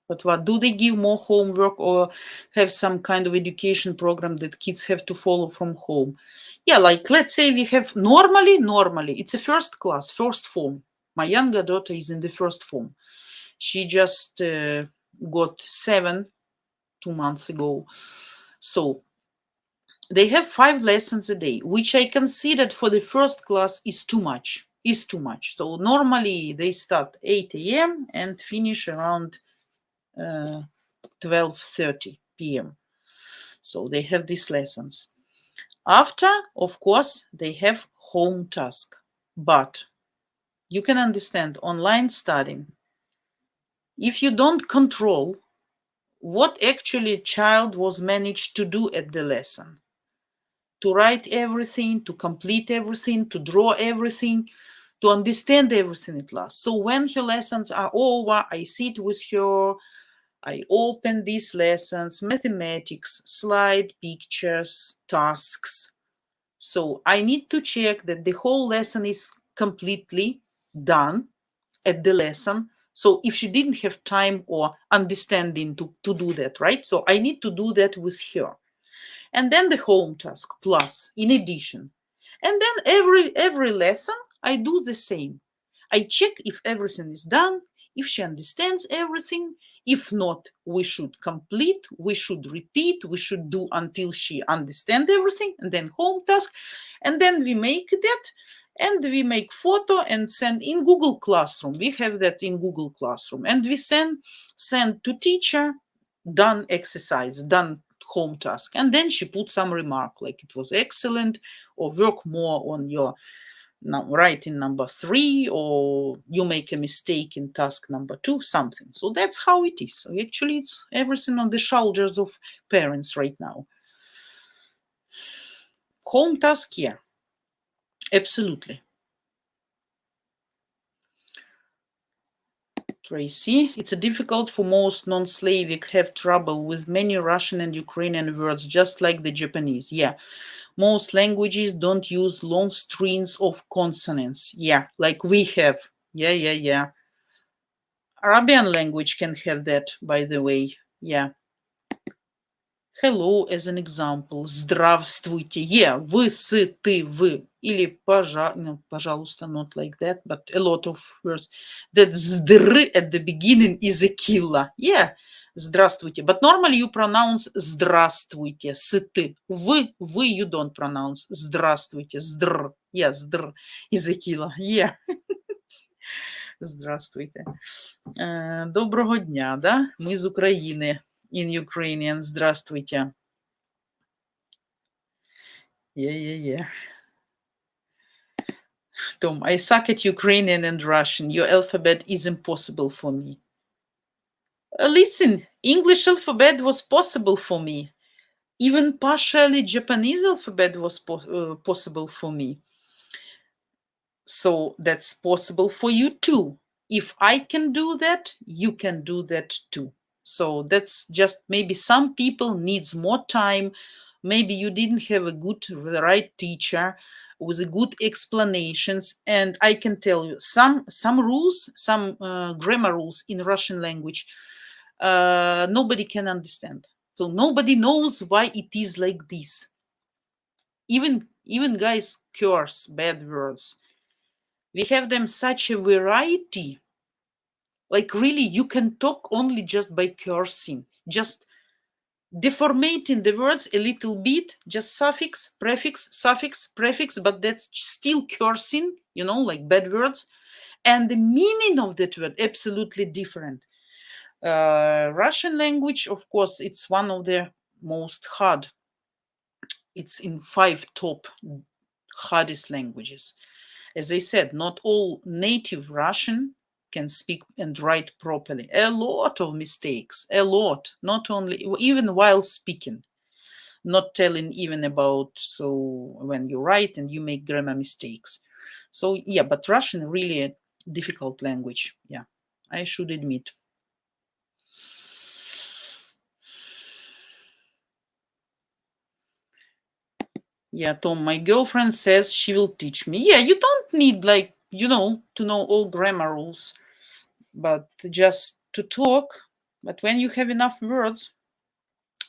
But what, do they give more homework or have some kind of education program that kids have to follow from home? Yeah, like let's say we have normally, it's a first class, first form. My younger daughter is in the first form. She just got 7 2 months ago. So they have 5 lessons a day, which I considered for the first class is too much. So normally they start 8 a.m. and finish around 12:30 p.m. So they have these lessons. After, of course, they have home task. But you can understand online studying, if you don't control what actually child was managed to do at the lesson, to write everything, to complete everything, to draw everything, to understand everything at last. So when her lessons are over, I sit with her, I open these lessons, mathematics, slide, pictures, tasks. So I need to check that the whole lesson is completely done at the lesson. So if she didn't have time or understanding to do that, right? So I need to do that with her. And then the home task plus, in addition. And then every lesson, I do the same. I check if everything is done, if she understands everything. If not, we should complete, we should repeat, we should do until she understands everything, and then home task. And then we make that, and we make photo and send in Google Classroom. We have that in Google Classroom. And we send to teacher, done exercise, done home task. And then she put some remark like it was excellent, or work more on your writing number 3, or you make a mistake in task number 2, something. So that's how it is. So actually it's everything on the shoulders of parents right now. Home task, yeah, absolutely. Tracy, it's difficult for most non-Slavic have trouble with many Russian and Ukrainian words, just like the Japanese. Yeah. Most languages don't use long strings of consonants. Yeah, like we have. Yeah. Arabian language can have that, by the way. Yeah. Hello, as an example. Здравствуйте. Yeah, вы, сы, ты, вы. Или пожалуйста, not like that, but a lot of words. That zdr at the beginning is a killer. Yeah. Здравствуйте. But normally you pronounce здравствуйте, сыты. Вы, you don't pronounce здравствуйте, здр. Yeah, здр is a killer. Yeah. Здравствуйте. Доброго дня, да? Ми з України. In Ukrainian, здравствуйте. Yeah. Tom, I suck at Ukrainian and Russian. Your alphabet is impossible for me. Listen, English alphabet was possible for me. Even partially Japanese alphabet was possible for me. So that's possible for you too. If I can do that, you can do that too. So that's just maybe some people needs more time. Maybe you didn't have a good, right teacher with a good explanations. And I can tell you some rules, some grammar rules in Russian language, nobody can understand. So nobody knows why it is like this. Even guys curse bad words. We have them such a variety. Like really, you can talk only just by cursing, just deformating the words a little bit, just suffix, prefix, but that's still cursing, you know, like bad words. And the meaning of that word absolutely different. Russian language, of course, it's one of the most hard. It's in 5 top hardest languages. As I said, not all native Russian can speak and write properly. A lot of mistakes, a lot, not only, even while speaking, not telling even about, so when you write and you make grammar mistakes. So yeah, but Russian really a difficult language. Yeah, I should admit. Yeah, Tom, my girlfriend says she will teach me. Yeah, you don't need, like, you know, to know all grammar rules, but just to talk. But when you have enough words,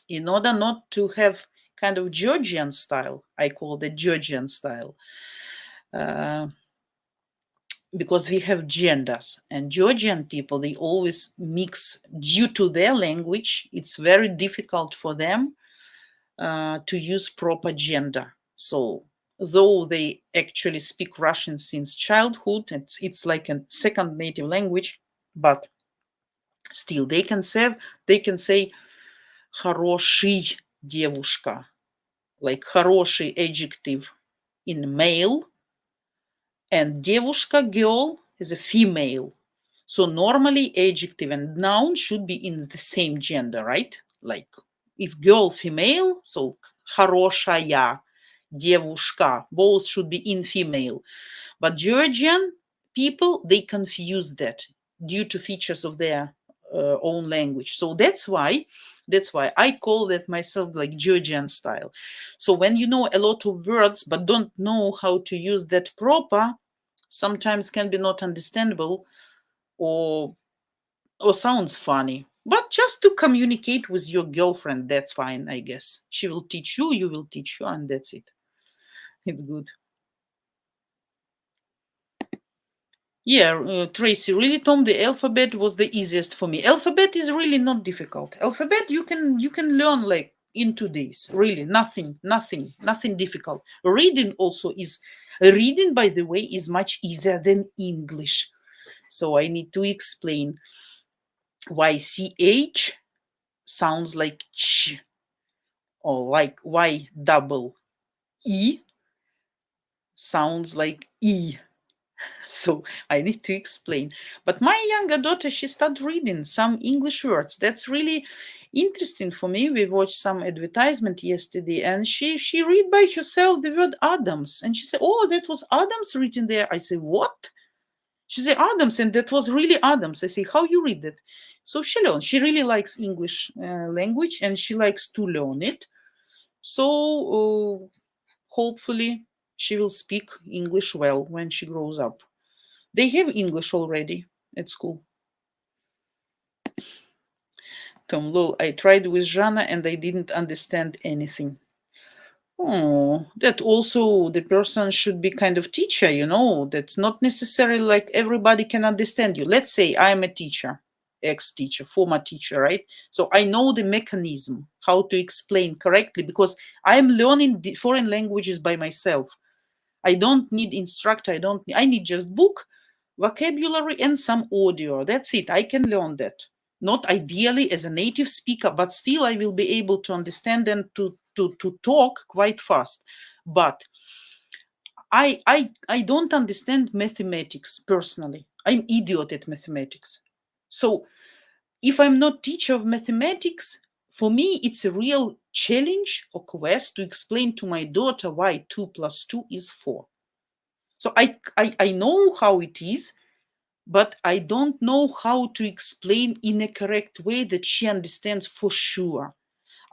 in order not to have kind of Georgian style, I call it Georgian style, because we have genders, and Georgian people, they always mix due to their language. It's very difficult for them to use proper gender. So though they actually speak Russian since childhood, it's like a second native language, but still they can say хороший девушка, like хороший adjective in male, and девушка, girl, is a female. So normally adjective and noun should be in the same gender, right? Like if girl, female, so хорошая, девушка, both should be in female. But Georgian people, they confuse that due to features of their own language. So that's why I call that myself like Georgian style. So when you know a lot of words but don't know how to use that proper, sometimes can be not understandable or sounds funny. But just to communicate with your girlfriend, that's fine, I guess. She will teach you, you will teach her, and that's it. It's good. Yeah, Tracy, really, Tom, the alphabet was the easiest for me. Alphabet is really not difficult. Alphabet you can learn like in 2 days. Really, nothing difficult. Reading also is reading, by the way, is much easier than English. So I need to explain why CH sounds like ch, or like why double E sounds like E. So I need to explain. But my younger daughter, she started reading some English words. That's really interesting for me. We watched some advertisement yesterday, and she read by herself the word Adams, and she said, "Oh, that was Adams written there." I said, "What?" She said, "Adams," and that was really Adams. I say, "How you read that?" So she learned. She really likes English language, and she likes to learn it. So hopefully she will speak English well when she grows up. They have English already at school. Tom, lol, I tried with Jana and I didn't understand anything. Oh, that also the person should be kind of teacher, you know, that's not necessarily like everybody can understand you. Let's say I'm a teacher, ex-teacher, former teacher, right? So I know the mechanism, how to explain correctly, because I'm learning foreign languages by myself. I don't need instructor. I need just book, vocabulary, and some audio. That's it. I can learn that. Not ideally as a native speaker, but still I will be able to understand and to talk quite fast. But I don't understand mathematics personally. I'm idiot at mathematics. So if I'm not teacher of mathematics, for me, it's a real challenge or quest to explain to my daughter why 2 + 2 is 4. So I know how it is, but I don't know how to explain in a correct way that she understands for sure.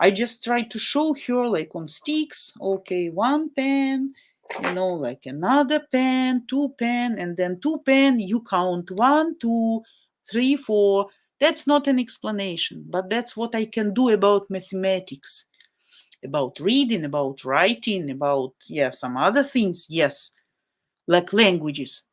I just try to show her like on sticks, okay, 1 pen, you know, like another pen, 2 pen, and then 2 pen, you count 1, 2, 3, 4. That's not an explanation, but that's what I can do about mathematics, about reading, about writing, about, some other things, yes, like languages,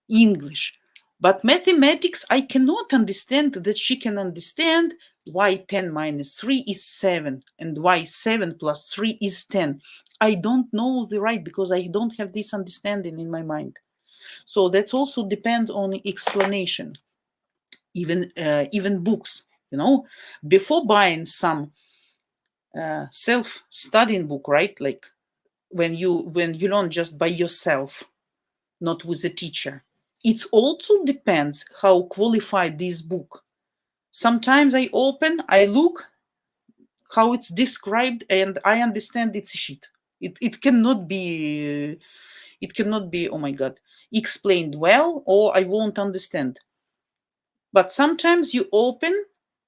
English. But mathematics, I cannot understand that she can understand why 10 minus 3 is 7 and why 7 plus 3 is 10. I don't know the right, because I don't have this understanding in my mind. So that's also depends on explanation. Even books, before buying some self-studying book, right? Like when you learn just by yourself, not with a teacher. It also depends how qualified this book. Sometimes I open, I look how it's described, and I understand it's a shit. It cannot be, oh my God, explained well, or I won't understand. But sometimes you open,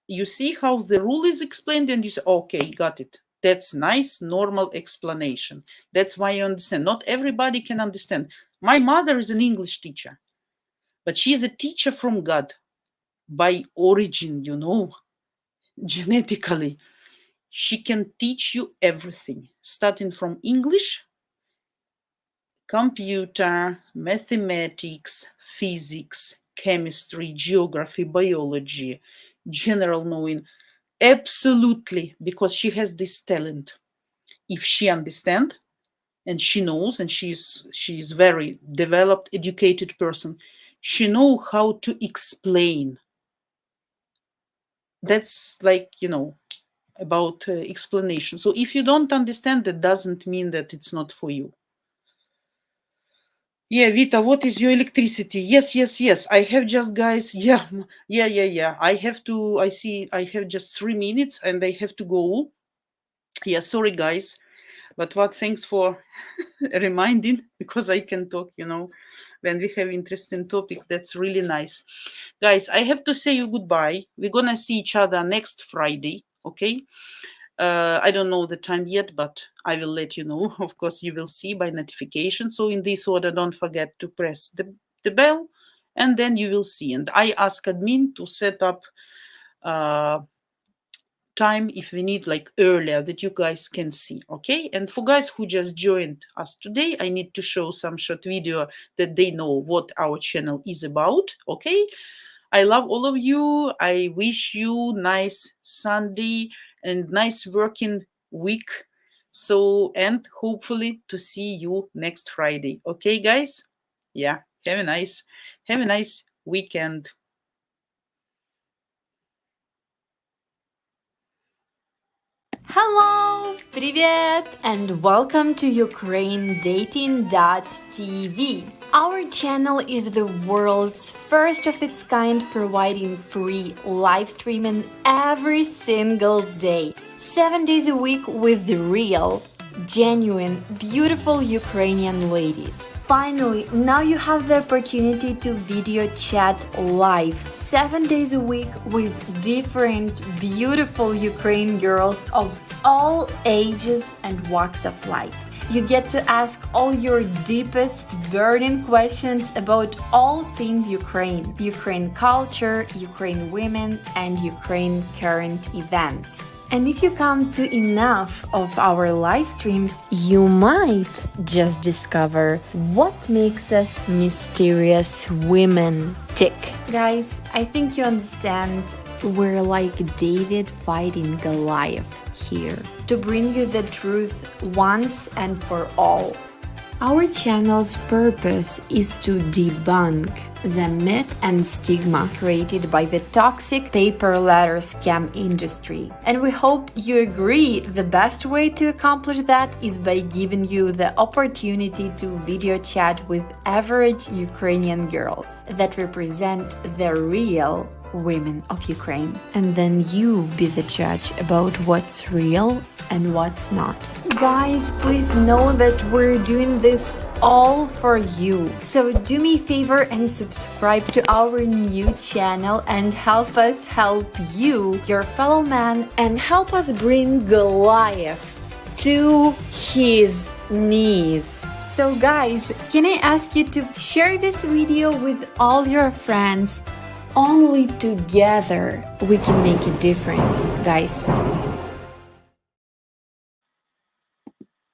you see how the rule is explained, and you say, okay, got it. That's nice, normal explanation. That's why you understand. Not everybody can understand. My mother is an English teacher, but she is a teacher from God by origin, genetically. She can teach you everything, starting from English, computer, mathematics, physics, chemistry, geography, biology, general knowing. Absolutely, because she has this talent. If she understands and she knows, and she's very developed, educated person, she knows how to explain. That's like, about explanation. So if you don't understand, that doesn't mean that it's not for you. Yeah, Vita, what is your electricity? Yes. I have just, guys, yeah. I have just 3 minutes and I have to go. Yeah, sorry, guys. But thanks for reminding, because I can talk, when we have interesting topic. That's really nice. Guys, I have to say you goodbye. We're going to see each other next Friday, okay? I don't know the time yet, but I will let you know. Of course, you will see by notification. So in this order, don't forget to press the bell, and then you will see. And I ask admin to set up time if we need, like earlier, that you guys can see, okay? And for guys who just joined us today, I need to show some short video that they know what our channel is about, okay? I love all of you. I wish you nice Sunday and nice working week. So, and hopefully to see you next Friday. Okay, guys? Yeah, have a nice weekend. Hello, привет, and welcome to UkraineDating.tv. Our channel is the world's first of its kind, providing free live streaming every single day, 7 days a week with the real, genuine, beautiful Ukrainian ladies. Finally, now you have the opportunity to video chat live 7 days a week with different beautiful Ukrainian girls of all ages and walks of life. You get to ask all your deepest burning questions about all things Ukraine, Ukraine culture, Ukraine women, and Ukraine current events. And if you come to enough of our live streams, you might just discover what makes us mysterious women tick. Guys, I think you understand we're like David fighting Goliath here to bring you the truth once and for all. Our channel's purpose is to debunk the myth and stigma created by the toxic paper letter scam industry. And we hope you agree the best way to accomplish that is by giving you the opportunity to video chat with average Ukrainian girls that represent the real women of Ukraine. And then you be the judge about what's real and what's not. Guys, please know that we're doing this all for you. So do me a favor and subscribe to our new channel and help us help you, your fellow man, and help us bring Goliath to his knees. So guys, can I ask you to share this video with all your friends? Only together we can make a difference, guys.